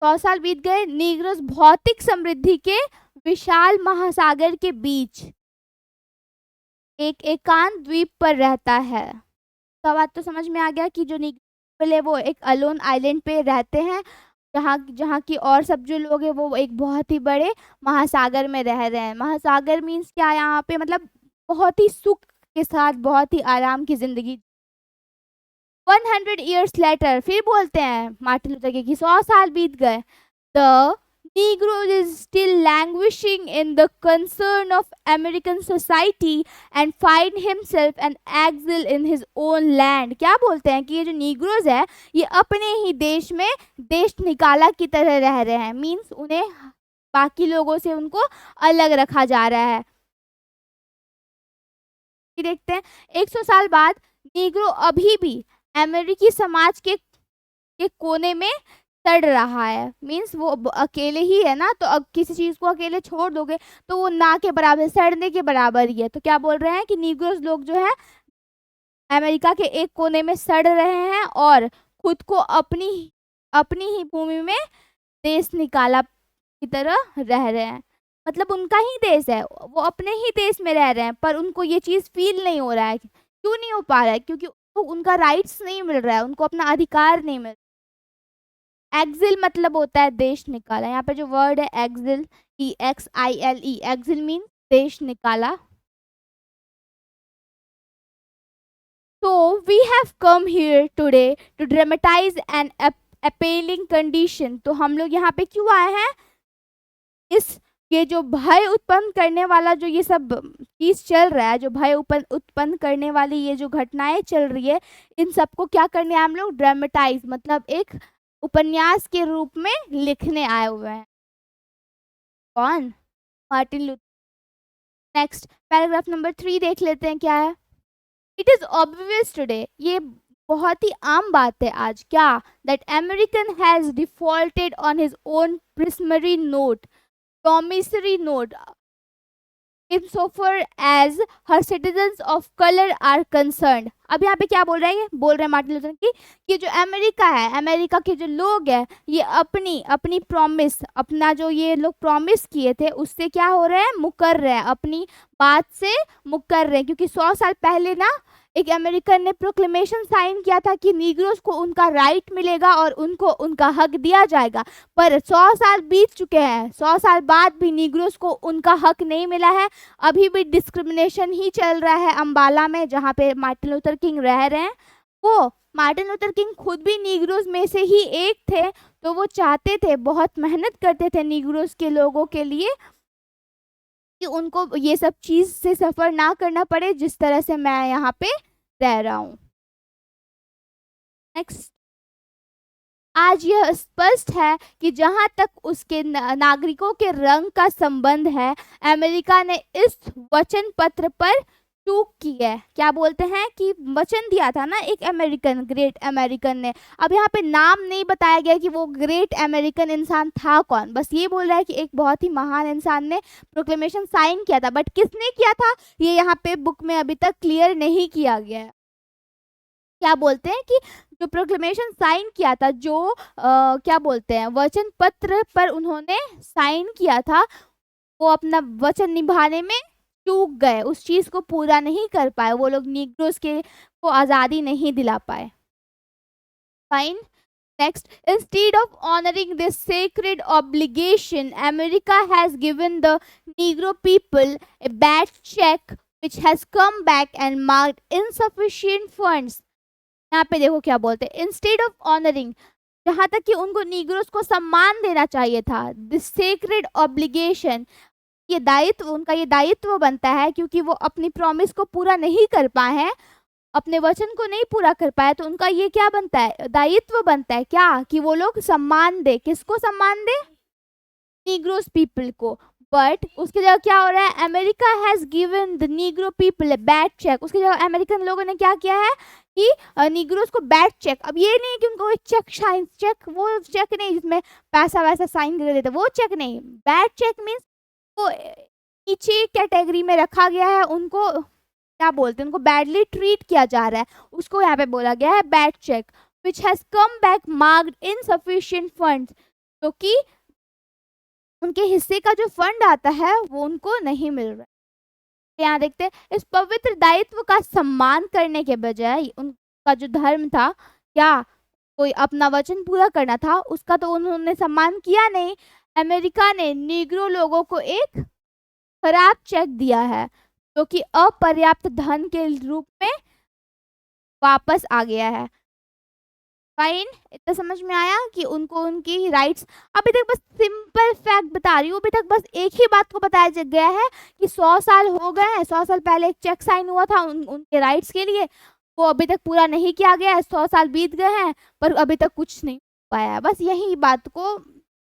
A: सौ साल बीत गए, नीग्रोस भौतिक समृद्धि के विशाल महासागर के बीच एक एकांत द्वीप पर रहता है। तो बात तो समझ में आ गया कि जो नीग्रो है वो एक अलोन आइलैंड पे रहते हैं, जहाँ जहाँ की और सब जो लोग हैं वो एक बहुत ही बड़े महासागर में रह रहे हैं। महासागर मीन्स क्या, यहाँ पे मतलब बहुत ही सुख के साथ बहुत ही आराम की जिंदगी। 100 years later, फिर बोलते हैं मार्टिन लूथर किंग कि 100 साल बीत गए। The Negro is still languishing in the concern of American society and find himself an exile in his own land। क्या बोलते हैं कि ये जो नीग्रोज है ये अपने ही देश में देश निकाला की तरह रह रहे हैं, मीन्स उन्हें बाकी लोगों से उनको अलग रखा जा रहा है। देखते हैं 100 साल बाद नीग्रो अभी भी अमेरिकी समाज के कोने में सड़ रहा है, मीन्स वो अकेले ही है ना, तो अब किसी चीज को अकेले छोड़ दोगे तो वो ना के बराबर, सड़ने के बराबर ही है। तो क्या बोल रहे हैं कि नीग्रोस लोग जो है अमेरिका के एक कोने में सड़ रहे हैं और खुद को अपनी ही भूमि में देश निकाला की तरह रह रहे हैं। मतलब उनका ही देश है, वो अपने ही देश में रह रहे हैं, पर उनको ये चीज फील नहीं हो रहा है। क्यों नहीं हो पा रहा है, क्योंकि उनका राइट्स नहीं मिल रहा है, उनको अपना अधिकार नहीं मिल। एक्सिल मतलब होता है देश निकाला। यहाँ पे जो वर्ड है एक्सिल, EXILE, एक्सिल मीन देश निकाला। So we have come here today to dramatize an appalling condition. तो हम लोग यहाँ पे क्यों आए हैं? इस ये जो भय उत्पन्न करने वाला जो ये सब चीज चल रहा है, जो भय उत्पन्न करने वाली ये जो घटनाएं चल रही है, इन सबको क्या करने हम लोग? ड्रामेटाइज, मतलब एक उपन्यास के रूप में लिखने आए हुए हैं। कौन? Martin Luther. Next paragraph number 3 देख लेते हैं क्या है। इट इज ऑब्वियस टुडे, ये बहुत ही आम बात है आज, क्या? That American has defaulted on his own promissory note, promissory note insofar as her citizens of color are concerned। अब यहाँ पे क्या बोल रहे हैं? बोल रहे हैं मार्टिन लूथर की कि जो अमेरिका है, अमेरिका के जो लोग हैं, ये अपनी प्रॉमिस, अपना जो ये लोग प्रॉमिस किए थे उससे क्या हो रहे हैं? मुकर रहे हैं, अपनी बात से मुकर रहे हैं। क्योंकि 100 साल पहले ना एक अमेरिकन ने प्रोक्लेमेशन साइन किया था कि नीग्रोस को उनका राइट मिलेगा और उनको उनका हक दिया जाएगा, पर 100 साल बीत चुके हैं, 100 साल बाद भी नीग्रोस को उनका हक नहीं मिला है। अभी भी डिस्क्रिमिनेशन ही चल रहा है अम्बाला में, जहाँ पे मार्टिन लूथर किंग रह रहे हैं। वो मार्टिन लूथर किंग खुद भी नीग्रोस में से ही एक थे, तो वो चाहते थे, बहुत मेहनत करते थे नीग्रोस के लोगों के लिए कि उनको ये सब चीज से सफर ना करना पड़े जिस तरह से मैं यहाँ पे रह रहा हूँ। नेक्स्ट, आज यह स्पष्ट है कि जहां तक उसके नागरिकों के रंग का संबंध है, अमेरिका ने इस वचन पत्र पर चूक की है। क्या बोलते हैं कि वचन दिया था ना एक अमेरिकन, ग्रेट अमेरिकन ने। अब यहाँ पे नाम नहीं बताया गया कि वो ग्रेट अमेरिकन इंसान था कौन, बस ये बोल रहा है कि एक बहुत ही महान इंसान ने प्रोक्लेमेशन साइन किया था, बट किसने किया था ये यहाँ पे बुक में अभी तक क्लियर नहीं किया गया है। क्या बोलते हैं कि जो प्रोक्लेमेशन साइन किया था, जो क्या बोलते हैं वचन पत्र पर उन्होंने साइन किया था, वो अपना वचन निभाने में चूक गए, उस चीज को पूरा नहीं कर पाए, वो लोग नीग्रोस के को आज़ादी नहीं दिला पाए। Fine. Next, instead of honoring this sacred obligation, America has given the Negro people a bad check which has come back and marked insufficient funds। यहाँ पे देखो क्या बोलते हैं, इंस्टेड ऑफ ऑनरिंग, जहाँ तक कि उनको नीग्रोस को सम्मान देना चाहिए था, दिस सेक्रेड ऑब्लिगेशन, ये दायित्व, उनका ये दायित्व बनता है, क्योंकि वो अपनी प्रॉमिस को पूरा नहीं कर पाए हैं, अपने वचन को नहीं पूरा कर पाए, तो उनका ये क्या बनता है? दायित्व बनता है क्या? कि वो लोग सम्मान दे। किसको सम्मान दे? नीग्रोस पीपल को। बट उसकी जगह क्या हो रहा है? America has given the negro people a bad cheque. उसकी जगह अमेरिकन लोगों ने क्या किया है कि नीग्रोस को बैड चेक। अब ये नहीं कि उनको एक चेक, वो चेक नहीं जिसमें पैसा वैसा साइन कर देते, वो चेक नहीं। बैड चेक मीन्स को नीचे कैटेगरी में रखा गया है, उनको क्या बोलते हैं, उनको बैडली ट्रीट किया जा रहा है, उसको यहाँ पे बोला गया है bad cheque, which has come back marked insufficient funds, जो कि उनके हिस्से का जो फंड आता है वो उनको नहीं मिल रहा है। यहाँ देखते हैं, इस पवित्र दायित्व का सम्मान करने के बजाय उनका जो धर्म था, क्या कोई अपना वचन पूरा करना था, उसका तो उन्होंने सम्मान किया नहीं। अमेरिका ने नीग्रो लोगों को एक खराब चेक दिया है, जो कि अपर्याप्त धन के रूप में वापस आ गया है। फाइन, इतना समझ में आया कि उनको उनकी राइट्स, अभी तक बस सिंपल फैक्ट बता रही हूँ, अभी तक बस एक ही बात को बताया गया है कि 100 साल हो गए हैं, 100 साल पहले एक चेक साइन हुआ था उनके राइट्स के लिए, वो अभी तक पूरा नहीं किया गया है, 100 साल बीत गए हैं पर अभी तक कुछ नहीं पाया है। बस यही बात को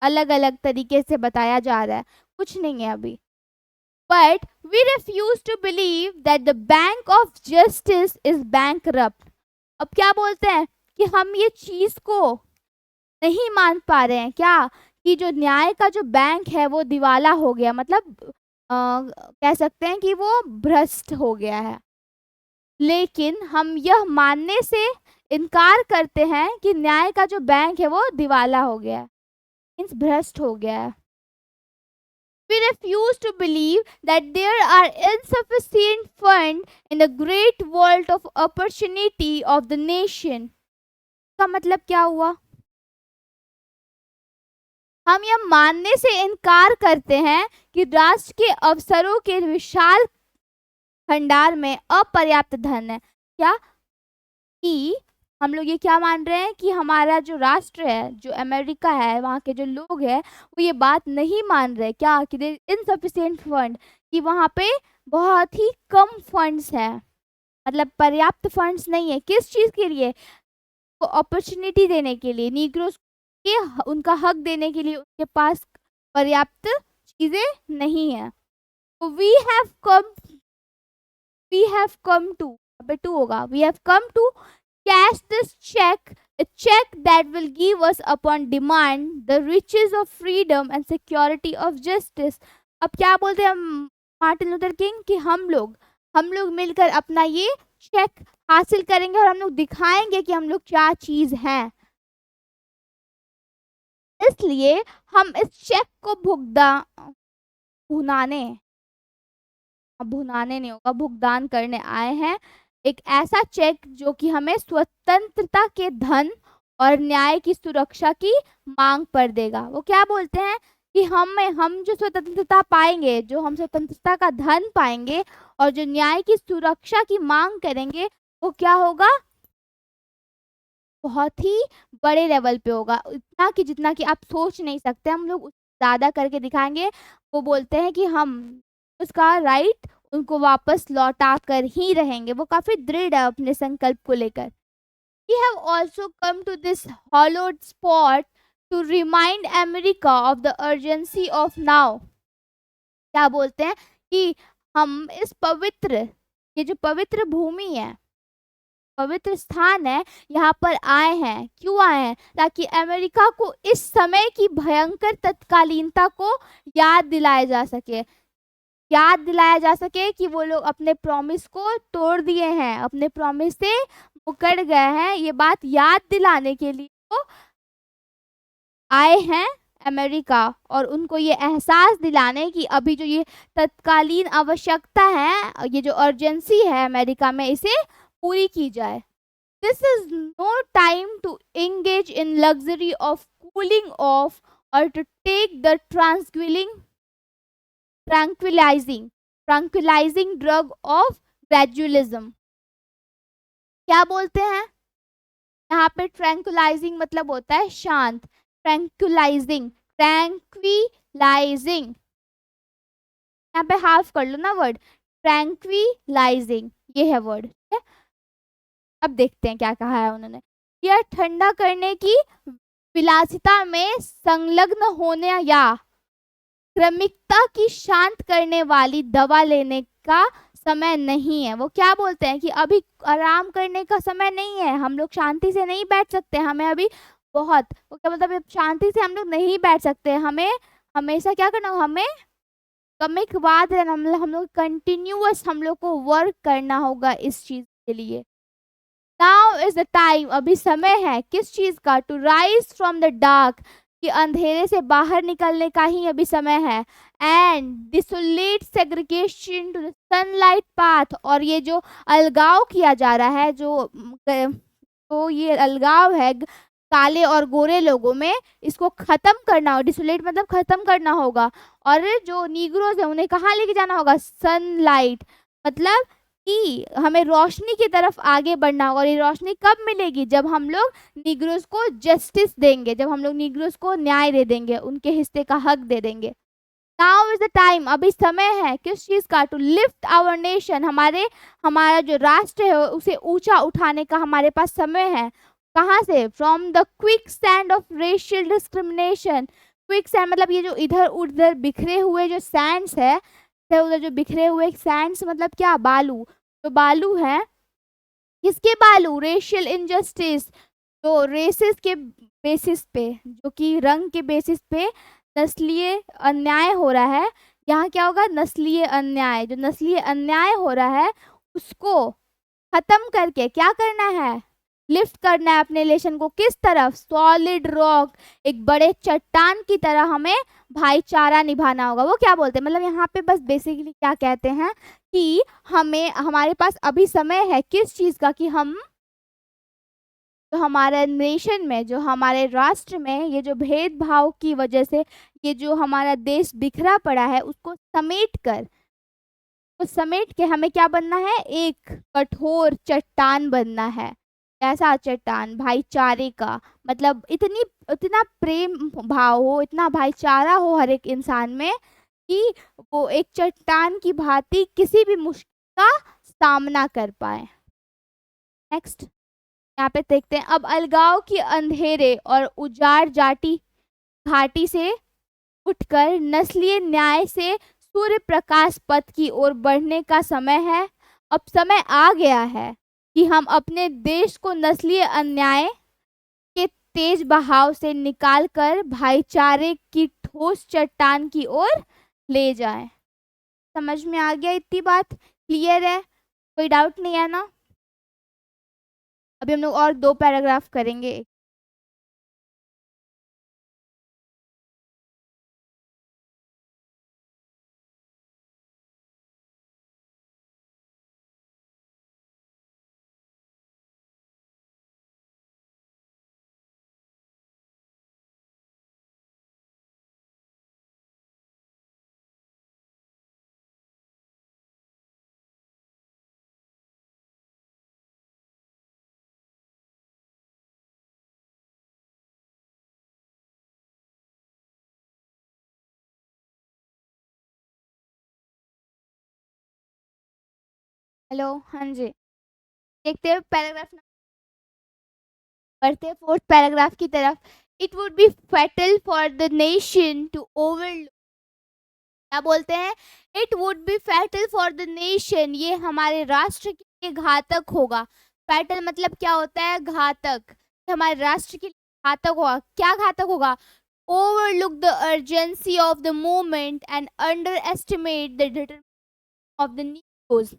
A: अलग अलग तरीके से बताया जा रहा है, कुछ नहीं है अभी। But we refuse to believe that the bank of justice is bankrupt। अब क्या बोलते हैं कि हम ये चीज को नहीं मान पा रहे हैं क्या, कि जो न्याय का जो बैंक है वो दिवाला हो गया, मतलब कह सकते हैं कि वो भ्रष्ट हो गया है। लेकिन हम यह मानने से इनकार करते हैं कि न्याय का जो बैंक है वो दिवाला हो गया है, मीन्स भ्रष्ट हो गया है। We refuse to believe that there are insufficient funds in the great vault of opportunity of the nation। का मतलब क्या हुआ? हम यह मानने से इनकार करते हैं कि राष्ट्र के अवसरों के विशाल भंडार में अपर्याप्त धन है। क्या कि हम लोग ये क्या मान रहे हैं कि हमारा जो राष्ट्र है, जो अमेरिका है, वहाँ के जो लोग हैं वो ये बात नहीं मान रहे क्या कि इनसफिशिएंट फंड, कि वहाँ पे बहुत ही कम फंड्स हैं, मतलब पर्याप्त फंड्स नहीं है। किस चीज़ के लिए? को अपॉर्चुनिटी देने के लिए, नीग्रोस के उनका हक देने के लिए उनके पास पर्याप्त चीजें नहीं है। तो वी हैव कम टू, अबे टू होगा, we have come to cash this cheque, a check that will give us upon demand the riches of freedom and security of justice। अब क्या बोलते हैं मार्टिन लूथर किंग कि हम लोग मिलकर अपना ये चेक हासिल करेंगे और हम लोग दिखाएंगे कि हम लोग क्या चीज हैं। इसलिए हम इस चेक को भुनाने नहीं होगा, भुगतान करने आए हैं। एक ऐसा चेक जो कि हमें स्वतंत्रता के धन और न्याय की सुरक्षा की मांग पर देगा। वो क्या बोलते हैं कि हम जो स्वतंत्रता पाएंगे, जो हम स्वतंत्रता का धन पाएंगे और जो न्याय की सुरक्षा की मांग करेंगे, वो क्या होगा? बहुत ही बड़े लेवल पे होगा, इतना कि जितना कि आप सोच नहीं सकते। हम लोग ज़्यादा करके दिखाएंगे। वो बोलते हैं कि हम उसका राइट उनको वापस लौटा कर ही रहेंगे। वो काफ़ी दृढ़ है अपने संकल्प को लेकर। We have also come to this hallowed spot to remind America of the urgency of now। क्या बोलते हैं कि हम इस पवित्र, ये जो पवित्र भूमि है, पवित्र स्थान है, यहाँ पर आए हैं। क्यों आए हैं? ताकि अमेरिका को इस समय की भयंकर तत्कालीनता को याद दिलाया जा सके, कि वो लोग अपने प्रॉमिस को तोड़ दिए हैं, अपने प्रॉमिस से मुकर गए हैं। ये बात याद दिलाने के लिए वो आए हैं अमेरिका, और उनको ये एहसास दिलाने कि अभी जो ये तत्कालीन आवश्यकता है, ये जो अर्जेंसी है अमेरिका में, इसे पूरी की जाए। This is no time to engage in luxury of cooling off or to take the tranquilizing drug of gradualism। क्या बोलते हैं यहाँ पे? ट्रैंक्विलाइजिंग मतलब होता है शांत, ट्रैंक्विलाइजिंग यहाँ पे हाफ कर लो ना वर्ड, ट्रैंक्विलाइजिंग, ये है वर्ड। अब देखते हैं क्या कहा है उन्होंने। यह ठंडा करने की विलासिता में संलग्न होने या क्रमिकता की शांत करने वाली दवा लेने का समय नहीं है। वो क्या बोलते हैं कि अभी आराम करने का समय नहीं है, हम लोग शांति से नहीं बैठ सकते, हमें अभी बहुत, वो क्या मतलब शांति से हम लोग नहीं बैठ सकते, हमें हमेशा क्या करना होगा, हमें क्रमिकवाद रहना, मतलब हम लोग कंटिन्यूअस हम लोग को वर्क करना होगा इस चीज के लिए। नाउ इज द टाइम, अभी समय है किस चीज का? To rise from the dark, कि अंधेरे से बाहर निकलने का ही अभी समय है। And desolate segregation to the sunlight path, और ये जो अलगाव किया जा रहा है, तो ये अलगाव है काले और गोरे लोगों में, इसको खत्म करना हो। डिसोलेट मतलब खत्म करना होगा। और जो नीग्रोज है उन्हें कहाँ लेके जाना होगा? सनलाइट, मतलब कि हमें रोशनी की तरफ आगे बढ़ना होगा। और ये रोशनी कब मिलेगी? जब हम लोग निग्रोस को जस्टिस देंगे, जब हम लोग निग्रोस को न्याय दे देंगे, उनके हिस्से का हक दे देंगे। नाउ इज द टाइम, अभी समय है किस चीज का? टू लिफ्ट आवर नेशन, हमारा जो राष्ट्र है उसे ऊंचा उठाने का हमारे पास समय है। कहाँ से? From the quick sand of racial discrimination. Quick sand मतलब ये जो इधर उधर बिखरे हुए जो सैंड्स है, उधर जो बिखरे हुए सैंड्स मतलब क्या? बालू। तो बालू है, किसके बालू? रेशियल इनजस्टिस, तो रेसेस के बेसिस पे, जो कि रंग के बेसिस पे नस्लीय अन्याय हो रहा है। यहाँ क्या होगा? नस्लीय अन्याय, जो नस्लीय अन्याय हो रहा है उसको खत्म करके क्या करना है? लिफ्ट करना है अपने नेशन को। किस तरफ? सॉलिड रॉक, एक बड़े चट्टान की तरह हमें भाईचारा निभाना होगा। वो क्या बोलते हैं, मतलब यहाँ पे बस बेसिकली क्या कहते हैं कि हमारे पास अभी समय है किस चीज का? कि हम जो हमारे नेशन में, जो हमारे राष्ट्र में ये जो भेदभाव की वजह से ये जो हमारा देश बिखरा पड़ा है, उसको समेट के हमें क्या बनना है? एक कठोर चट्टान बनना है। ऐसा चट्टान भाईचारे का, मतलब इतना प्रेम भाव हो, इतना भाईचारा हो हर एक इंसान में कि वो एक चट्टान की भांति किसी भी मुश्किल का सामना कर पाए। नेक्स्ट यहाँ पे देखते हैं, अब अलगाव की अंधेरे और उजाड़ जाटी घाटी से उठकर नस्लीय न्याय से सूर्य प्रकाश पथ की ओर बढ़ने का समय है। अब समय आ गया है कि हम अपने देश को नस्लीय अन्याय के तेज बहाव से निकालकर भाईचारे की ठोस चट्टान की ओर ले जाएं। समझ में आ गया? इतनी बात क्लियर है? कोई डाउट नहीं है ना? अभी हम लोग और 2 पैराग्राफ करेंगे। हेलो, हाँ जी, देखते हैं पैराग्राफ, बढ़ते हैं 4th पैराग्राफ की तरफ। It would be fatal for the nation to overlook, क्या बोलते हैं? It would be fatal for the nation, ये हमारे राष्ट्र के लिए घातक होगा। फैटल मतलब क्या होता है? घातक। हमारे राष्ट्र के लिए घातक होगा। क्या घातक होगा? Overlook the urgency of the movement and under estimate the determination of the needs.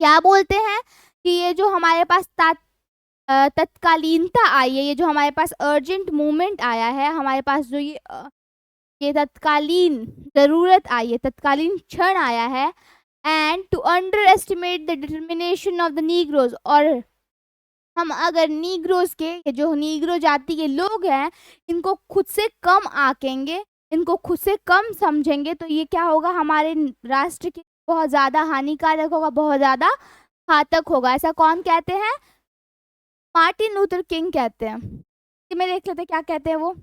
A: क्या बोलते हैं कि ये जो हमारे पास तत्कालीनता आई है, ये जो हमारे पास अर्जेंट मूवमेंट आया है, हमारे पास जो ये तत्कालीन जरूरत आई है, तत्कालीन क्षण आया है, and to underestimate the determination of the negroes, और हम अगर नीग्रोज के, जो नीग्रो जाति के लोग हैं, इनको खुद से कम आंकेंगे, इनको खुद से कम समझेंगे, तो ये क्या होगा? हमारे राष्ट्र के बहुत ज्यादा हानिकारक होगा, बहुत ज्यादा घातक होगा। ऐसा कौन कहते हैं? मार्टिन लूथर किंग कहते हैं। में देख लेते क्या कहते हैं वो।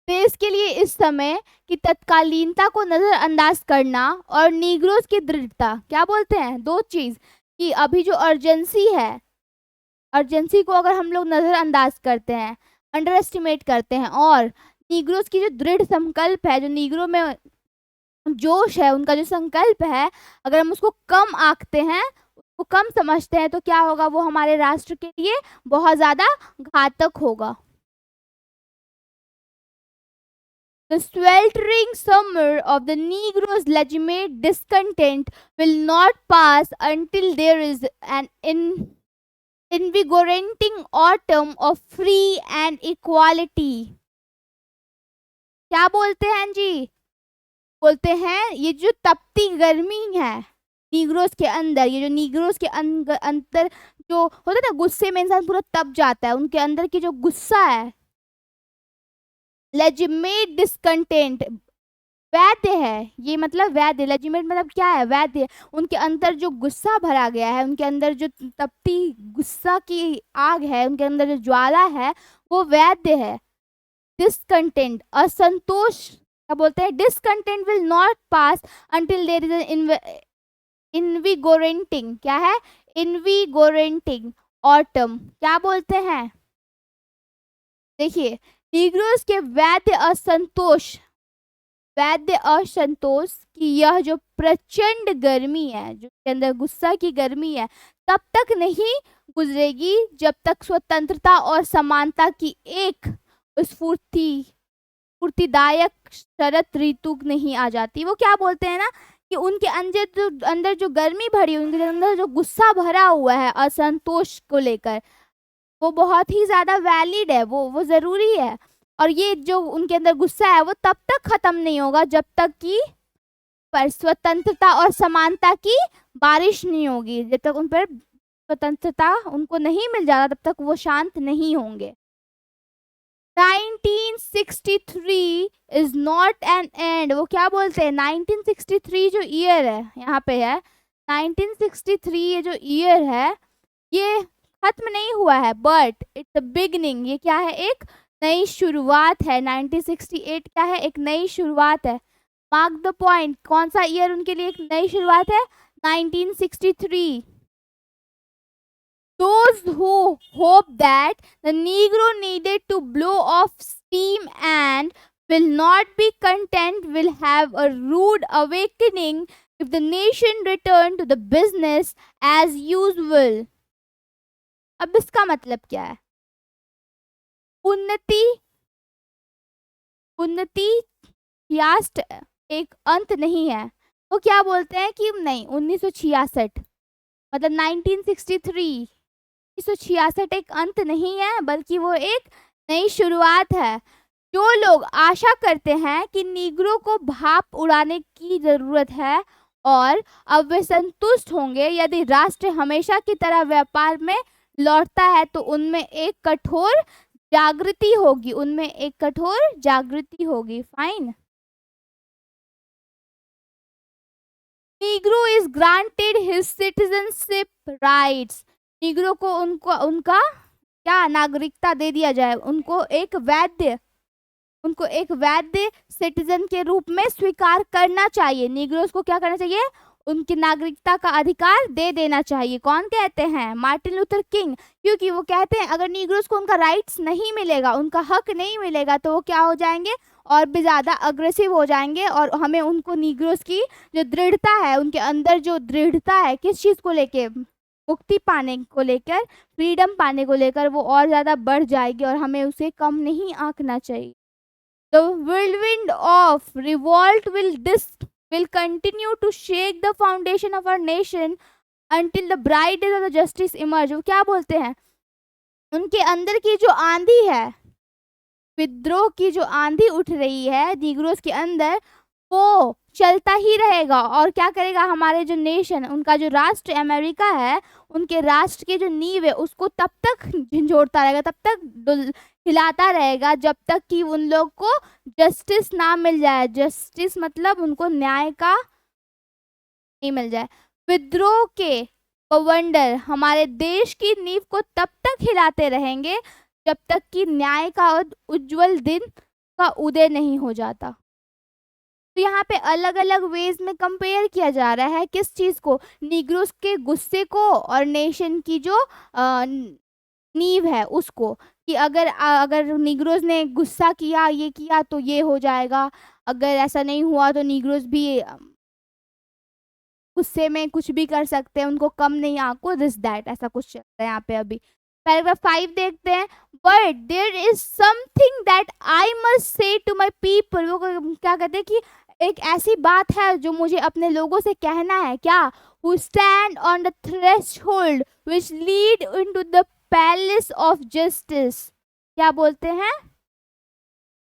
A: देश के लिए इस समय की तत्कालीनता को नजरअंदाज करना और नीग्रोज की दृढ़ता, क्या बोलते हैं? 2 चीज, कि अभी जो अर्जेंसी है, अर्जेंसी को अगर हम लोग नजरअंदाज करते हैं, अंडर एस्टिमेट करते हैं, और नीग्रोज की जो दृढ़ संकल्प है, जो नीग्रो में जोश है, उनका जो संकल्प है, अगर हम उसको कम आंकते हैं, उसको कम समझते हैं, तो क्या होगा? वो हमारे राष्ट्र के लिए बहुत ज्यादा घातक होगा। The sweltering summer of the Negroes' legitimate discontent will not pass until there is an invigorating autumn of free and equality. क्या बोलते हैं जी? बोलते हैं ये जो तपती गर्मी है नीग्रोस के अंदर, ये जो नीग्रोस के अंदर जो होता है ना, गुस्से में इंसान पूरा तप जाता है, उनके अंदर की जो गुस्सा है, लेजिमेट डिस्कंटेंट, वैद्य है, ये मतलब वैद्य, लेजिमेट मतलब क्या है? वैद्य। उनके अंदर जो गुस्सा भरा गया है, उनके अंदर जो तपती गुस्सा की आग है, उनके अंदर जो ज्वाला है, वो वैद्य है। डिस्कंटेंट, असंतोष, क्या बोलते हैं? Discontent will not pass until there is an invigorating, क्या है? इनविगोरेंटिंग ऑटम, क्या बोलते हैं? देखिए, नीग्रोस के वैद्य असंतोष की यह जो प्रचंड गर्मी है, जो के अंदर गुस्सा की गर्मी है, तब तक नहीं गुजरेगी जब तक स्वतंत्रता और समानता की एक स्फूर्तिदायक शरद ऋतु नहीं आ जाती। वो क्या बोलते हैं ना, कि उनके अंदर जो गर्मी भरी, उनके अंदर जो गुस्सा भरा हुआ है असंतोष को लेकर, वो बहुत ही ज्यादा वैलिड है, वो जरूरी है। और ये जो उनके अंदर गुस्सा है, वो तब तक खत्म नहीं होगा जब तक कि पर स्वतंत्रता और समानता की बारिश नहीं होगी। जब तक उन पर स्वतंत्रता उनको नहीं मिल जाता, तब तक वो शांत नहीं होंगे। 1963 इज नॉट एन एंड, वो क्या बोलते हैं? 1963 जो ईयर है, यहाँ पे है 1963, ये जो ईयर है, ये खत्म नहीं हुआ है, बट इट्स अ बिगनिंग, ये क्या है, एक नई शुरुआत है। 1968 क्या है, एक नई शुरुआत है। मार्क द पॉइंट, कौन सा ईयर उनके लिए एक नई शुरुआत है, 1963। Those who hope that the Negro needed to blow off steam and will not be content will have a rude awakening if the nation return to the business as usual. अब इसका मतलब क्या है, उन्नति उन्नति यास्ट एक अंत नहीं है। वो क्या बोलते हैं कि नहीं, 1966 मतलब 1963, 1966 एक अंत नहीं है, बल्कि वो एक नई शुरुआत है। जो लोग आशा करते हैं कि नीग्रो को भाप उड़ाने की जरूरत है और अब वे संतुष्ट होंगे यदि राष्ट्र हमेशा की तरह व्यापार में लौटता है, तो उनमें एक कठोर जागृति होगी, उनमें एक कठोर जागृति होगी। Fine. Negro is granted his citizenship rights, Negro को उनका क्या नागरिकता दे दिया जाए, उनको एक वैध सिटीजन के रूप में स्वीकार करना चाहिए। नीग्रोस को क्या करना चाहिए, उनकी नागरिकता का अधिकार दे देना चाहिए। कौन कहते हैं, मार्टिन लूथर किंग, क्योंकि वो कहते हैं अगर नीग्रोस को उनका राइट्स नहीं मिलेगा, उनका हक नहीं मिलेगा, तो वो क्या हो जाएंगे, और भी ज़्यादा अग्रेसिव हो जाएंगे। और हमें उनको नीग्रोस की जो दृढ़ता है, उनके अंदर जो दृढ़ता है किस चीज़ को लेके, मुक्ति पाने को लेकर, फ्रीडम पाने को लेकर, वो और ज़्यादा बढ़ जाएगी और हमें उसे कम नहीं आंकना चाहिए। The whirlwind of revolt will continue to shake the foundation of our nation until the bright days of the justice emerge. वो क्या बोलते हैं, उनके अंदर की जो आंधी है, विद्रोह की जो आंधी उठ रही है नीग्रोस के अंदर, वो चलता ही रहेगा। और क्या करेगा, हमारे जो नेशन, उनका जो राष्ट्र अमेरिका है, उनके राष्ट्र की जो नींव है उसको तब तक झंझोड़ता रहेगा, तब तक हिलाता रहेगा, जब तक कि उन लोग को जस्टिस ना मिल जाए। जस्टिस मतलब उनको न्याय का नहीं मिल जाए। विद्रोह के बवंडर हमारे देश की नींव को तब तक हिलाते रहेंगे जब तक कि न्याय का उज्जवल दिन का उदय नहीं हो जाता। तो यहाँ पे अलग अलग वेज में कंपेयर किया जा रहा है किस चीज़ को, नीग्रोस के गुस्से को और नेशन की जो नींव है उसको, कि अगर नीग्रोस ने गुस्सा किया, ये किया, तो ये हो जाएगा, अगर ऐसा नहीं हुआ तो नीग्रोस भी गुस्से में कुछ भी कर सकते हैं, उनको कम नहीं आंको, दिस दैट, ऐसा कुछ चल रहा है यहाँ पे। अभी पैराग्राफ 5 देखते हैं। But there is something that I must say to my people, वो क्या कहते हैं कि एक ऐसी बात है जो मुझे अपने लोगों से कहना है, क्या, who stand on the threshold which lead into the palace of justice, क्या बोलते हैं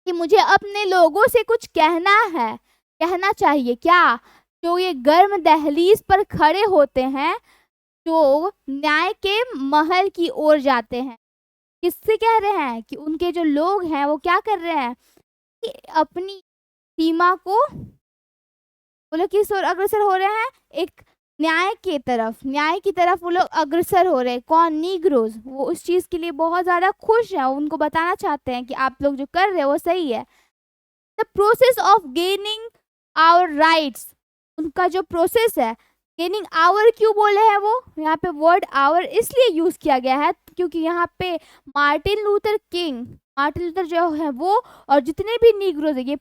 A: कि मुझे अपने लोगों से कुछ कहना है, कहना चाहिए, क्या, जो ये गर्म दहलीज पर खड़े होते हैं, जो न्याय के महल की ओर जाते हैं। किससे कह रहे हैं कि उनके जो लोग हैं वो क्या कर रहे हैं कि अपनी सीमा को, बोलो किस ओर अग्रसर हो रहे हैं, एक न्याय की तरफ वो लोग अग्रसर हो रहे हैं। कौन, नीग्रोज, वो उस चीज़ के लिए बहुत ज़्यादा खुश हैं, उनको बताना चाहते हैं कि आप लोग जो कर रहे हैं वो सही है। The process of gaining our rights, उनका जो प्रोसेस है, गेनिंग आवर क्यों बोले हैं, वो यहाँ पे वर्ड आवर इसलिए यूज़ किया गया है क्योंकि यहाँ पे मार्टिन लूथर जो है वो और जितने भी नीग्रोज है, ये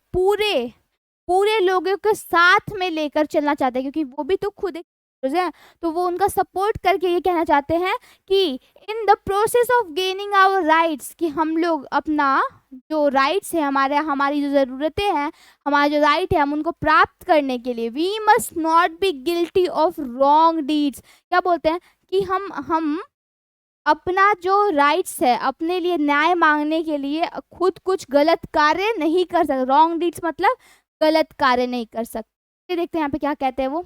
A: पूरे लोगों के साथ में लेकर चलना चाहते हैं, क्योंकि वो भी तो खुद एक है, तो वो उनका सपोर्ट करके ये कहना चाहते हैं कि in the process of gaining our rights, कि हम लोग अपना जो राइट्स है, हमारी जो ज़रूरतें हैं, हमारा जो राइट है, हम उनको प्राप्त करने के लिए we must not be guilty of wrong deeds, क्या बोलते हैं कि हम अपना जो राइट्स है, अपने लिए न्याय मांगने के लिए खुद कुछ गलत कार्य नहीं कर सकते। रॉन्ग डीड्स मतलब गलत कार्य नहीं कर सकते। देखते हैं यहाँ पे क्या कहते हैं वो,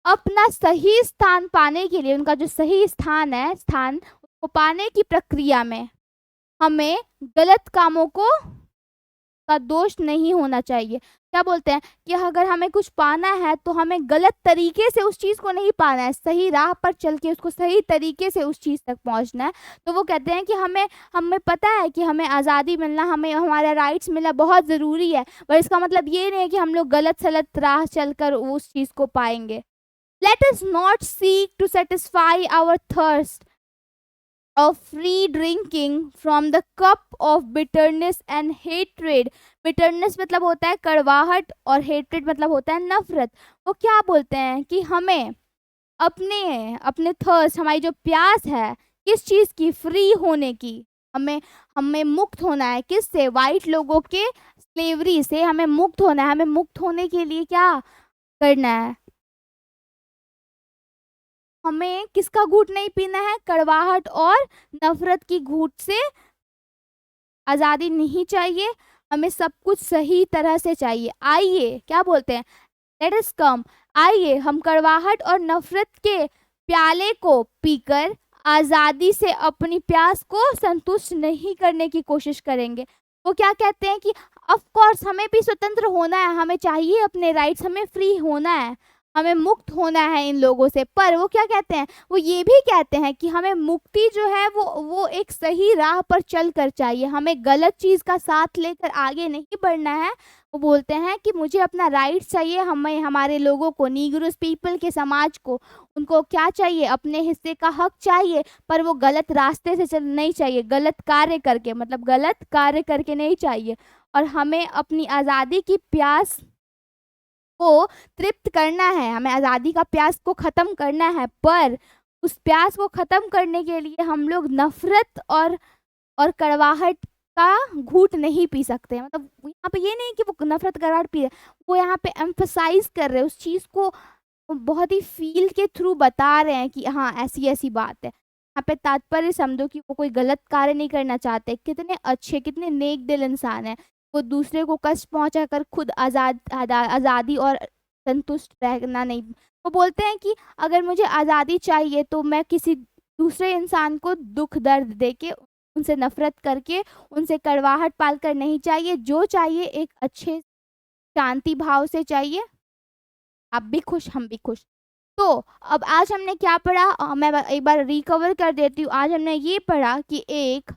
A: अपना सही स्थान पाने के लिए, उनका जो सही स्थान उसको पाने की प्रक्रिया में हमें गलत कामों को का दोष नहीं होना चाहिए। क्या बोलते हैं कि अगर हमें कुछ पाना है तो हमें गलत तरीके से उस चीज़ को नहीं पाना है, सही राह पर चल के उसको सही तरीके से उस चीज़ तक पहुंचना है। तो वो कहते हैं कि हमें हमें पता है कि हमें आज़ादी मिलना, हमें हमारा राइट्स मिलना बहुत ज़रूरी है, पर इसका मतलब ये नहीं है कि हम लोग गलत सलत राह चलकर उस चीज़ को पाएंगे। Let us not seek to satisfy our thirst of free drinking from the cup of bitterness and hatred. bitterness मतलब होता है कड़वाहट और hatred मतलब होता है नफरत। वो क्या बोलते हैं कि हमें अपने अपने थर्स्ट, हमारी जो प्यास है किस चीज़ की, फ्री होने की, हमें हमें मुक्त होना है। किससे? वाइट लोगों के स्लेवरी से हमें मुक्त होना है। हमें मुक्त होने के लिए क्या करना है? हमें किसका घूंट नहीं पीना है? कड़वाहट और नफरत की घूंट से आज़ादी नहीं चाहिए। हमें सब कुछ सही तरह से चाहिए। आइए, क्या बोलते हैं, लेट अस कम, आइए हम कड़वाहट और नफरत के प्याले को पीकर आज़ादी से अपनी प्यास को संतुष्ट नहीं करने की कोशिश करेंगे। वो क्या कहते हैं कि ऑफ कोर्स हमें भी स्वतंत्र होना है, हमें चाहिए अपने राइट्स, हमें फ्री होना है, हमें मुक्त होना है इन लोगों से। पर वो क्या कहते हैं, वो ये भी कहते हैं कि हमें मुक्ति जो है वो एक सही राह पर चल कर चाहिए, हमें गलत चीज़ का साथ लेकर आगे नहीं बढ़ना है। वो बोलते हैं कि मुझे अपना राइट चाहिए, हमें हमारे लोगों को, नीग्रोस पीपल के समाज को, उनको क्या चाहिए? अपने हिस्से का हक चाहिए, पर वो गलत रास्ते से चल नहीं चाहिए, गलत कार्य करके, मतलब गलत कार्य करके नहीं चाहिए। और हमें अपनी आज़ादी की प्यास को तृप्त करना है, हमें आज़ादी का प्यास को ख़त्म करना है, पर उस प्यास को ख़त्म करने के लिए हम लोग नफ़रत और कड़वाहट का घूंट नहीं पी सकते। मतलब यहाँ पे ये नहीं कि वो नफ़रत कड़वाहट पी रहे, वो यहाँ पे एम्फसाइज कर रहे हैं उस चीज़ को, बहुत ही फील के थ्रू बता रहे हैं कि हाँ ऐसी ऐसी बात है। यहाँ पे तात्पर्य समझो कि वो कोई गलत कार्य नहीं करना चाहते, कितने अच्छे, कितने नेक दिल इंसान है, वो दूसरे को कष्ट पहुंचाकर खुद आज़ादी और संतुष्ट रहना नहीं। वो बोलते हैं कि अगर मुझे आज़ादी चाहिए तो मैं किसी दूसरे इंसान को दुख दर्द देके, उनसे नफरत करके, उनसे कड़वाहट पालकर नहीं चाहिए। जो चाहिए एक अच्छे शांति भाव से चाहिए, आप भी खुश हम भी खुश। तो अब आज हमने क्या पढ़ा, मैं एक बार रिकवर कर देती हूँ। आज हमने ये पढ़ा कि एक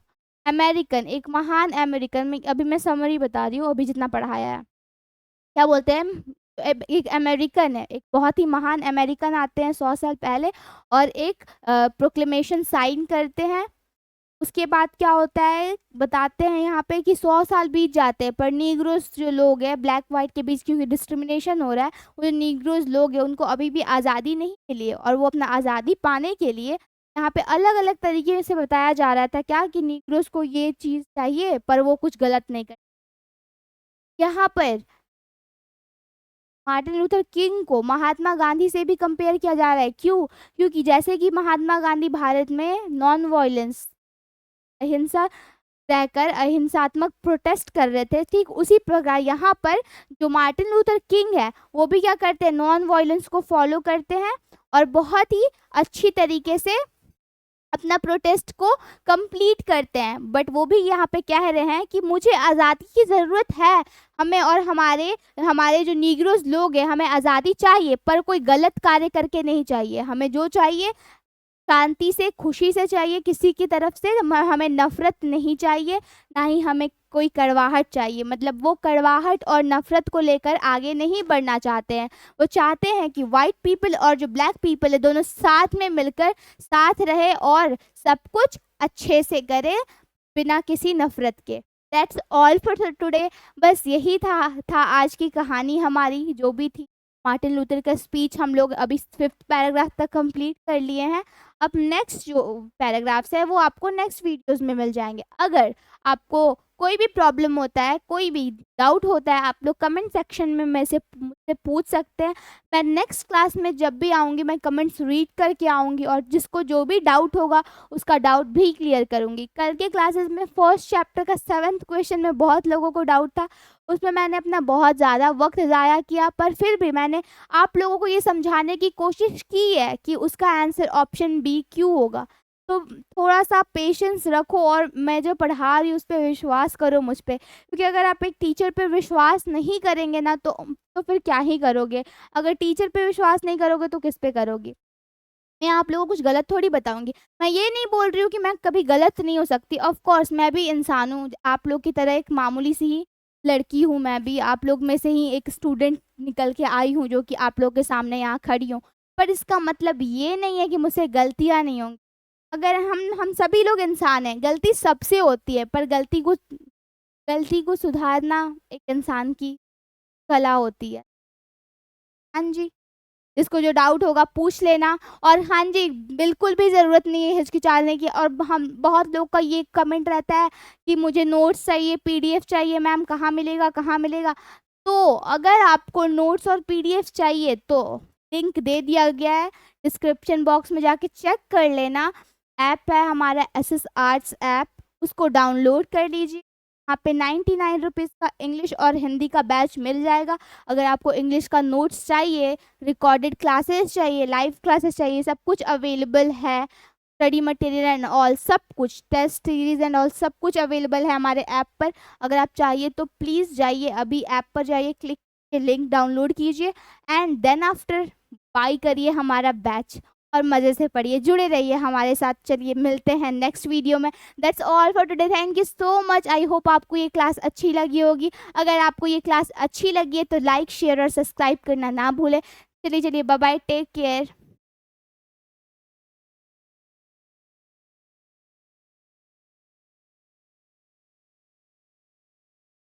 A: अमेरिकन, एक महान अमेरिकन में, अभी मैं समरी बता रही हूँ अभी जितना पढ़ाया है। क्या बोलते हैं, एक अमेरिकन है, एक बहुत ही महान अमेरिकन आते हैं 100 साल पहले और एक प्रोक्लेमेशन साइन करते हैं। उसके बाद क्या होता है बताते हैं यहाँ पे कि 100 साल बीत जाते हैं, पर नीग्रोस जो लोग हैं, ब्लैक वाइट के बीच क्योंकि डिस्क्रिमिनेशन हो रहा है, वो जो नीग्रोस लोग हैं उनको अभी भी आज़ादी नहीं मिली है। और वो अपना आज़ादी पाने के लिए यहाँ पे अलग अलग तरीके से बताया जा रहा था क्या कि नीग्रोस को ये चीज़ चाहिए, पर वो कुछ गलत नहीं कर। यहाँ पर मार्टिन लूथर किंग को महात्मा गांधी से भी कंपेयर किया जा रहा है। क्यों? क्योंकि जैसे कि महात्मा गांधी भारत में नॉन वायलेंस, अहिंसा रहकर अहिंसात्मक प्रोटेस्ट कर रहे थे, ठीक उसी प्रकार यहाँ पर जो मार्टिन लूथर किंग है वो भी क्या करते हैं, नॉन वायलेंस को फॉलो करते हैं और बहुत ही अच्छी तरीके से अपना प्रोटेस्ट को कंप्लीट करते हैं। बट वो भी यहाँ पे कह रहे हैं कि मुझे आज़ादी की ज़रूरत है, हमें और हमारे हमारे जो नीग्रोस लोग हैं, हमें आज़ादी चाहिए, पर कोई गलत कार्य करके नहीं चाहिए। हमें जो चाहिए शांति से, खुशी से चाहिए, किसी की तरफ से हमें नफरत नहीं चाहिए, ना ही हमें कोई कड़वाहट चाहिए। मतलब वो कड़वाहट और नफरत को लेकर आगे नहीं बढ़ना चाहते हैं। वो चाहते हैं कि वाइट पीपल और जो ब्लैक पीपल है दोनों साथ में मिलकर साथ रहे और सब कुछ अच्छे से करे बिना किसी नफरत के। That's all for today. बस यही था आज की कहानी हमारी, जो भी थी मार्टिन लूथर का स्पीच। हम लोग अभी 5th पैराग्राफ तक कंप्लीट कर लिए हैं। अब नेक्स्ट जो पैराग्राफ्स है वो आपको नेक्स्ट वीडियोस में मिल जाएंगे। अगर आपको कोई भी प्रॉब्लम होता है, कोई भी डाउट होता है, आप लोग कमेंट सेक्शन में मुझसे पूछ सकते हैं। मैं नेक्स्ट क्लास में जब भी आऊँगी मैं कमेंट्स रीड करके आऊँगी और जिसको जो भी डाउट होगा उसका डाउट भी क्लियर करूँगी। कल के क्लासेस में फर्स्ट चैप्टर का 7th क्वेश्चन में बहुत लोगों को डाउट था, उसमें मैंने अपना बहुत ज़्यादा वक्त ज़ाया किया, पर फिर भी मैंने आप लोगों को ये समझाने की कोशिश की है कि उसका आंसर ऑप्शन बी क्यों होगा। तो थोड़ा सा पेशेंस रखो और मैं जो पढ़ा रही हूँ उस पर विश्वास करो मुझ पे, क्योंकि अगर आप एक टीचर पे विश्वास नहीं करेंगे ना तो फिर क्या ही करोगे। अगर टीचर पे विश्वास नहीं करोगे तो किस पे करोगे। मैं आप लोगों को कुछ गलत थोड़ी बताऊंगी। मैं ये नहीं बोल रही हूँ कि मैं कभी गलत नहीं हो सकती। ऑफ कोर्स मैं भी इंसान हूँ, आप लोग की तरह एक मामूली सी ही लड़की हूँ। मैं भी आप लोग में से ही एक स्टूडेंट निकल के आई हूँ जो कि आप लोग के सामने यहाँ खड़ी हूँ। पर इसका मतलब ये नहीं है कि मुझसे गलतियाँ नहीं होंगी। अगर हम सभी लोग इंसान हैं, गलती सबसे होती है, पर गलती को सुधारना एक इंसान की कला होती है। हाँ जी, जिसको जो डाउट होगा पूछ लेना। और हाँ जी, बिल्कुल भी ज़रूरत नहीं है हिचकिचाने की। और हम बहुत लोग का ये कमेंट रहता है कि मुझे नोट्स चाहिए, पीडीएफ चाहिए, मैम कहाँ मिलेगा, कहाँ मिलेगा। तो अगर आपको नोट्स और पीडीएफ चाहिए तो लिंक दे दिया गया है, डिस्क्रिप्शन बॉक्स में जाके चेक कर लेना। ऐप है हमारा एसएस आर्ट्स ऐप, उसको डाउनलोड कर लीजिए। यहाँ पे 99 रुपीज़ का इंग्लिश और हिंदी का बैच मिल जाएगा। अगर आपको इंग्लिश का नोट्स चाहिए, रिकॉर्डेड क्लासेस चाहिए, लाइव क्लासेस चाहिए, सब कुछ अवेलेबल है। स्टडी मटेरियल एंड ऑल सब कुछ, टेस्ट सीरीज एंड ऑल सब कुछ अवेलेबल है हमारे ऐप पर। अगर आप चाहिए तो प्लीज़ जाइए, अभी ऐप पर जाइए, क्लिक लिंक डाउनलोड कीजिए एंड देन आफ्टर बाय करिए हमारा बैच और मज़े से पढ़िए, जुड़े रहिए हमारे साथ। चलिए मिलते हैं नेक्स्ट वीडियो में। That's all for today, thank you so much. I hope आपको ये क्लास अच्छी लगी होगी। अगर आपको ये क्लास अच्छी लगी है तो लाइक शेयर और सब्सक्राइब करना ना भूलें। चलिए बाय बाय, टेक केयर।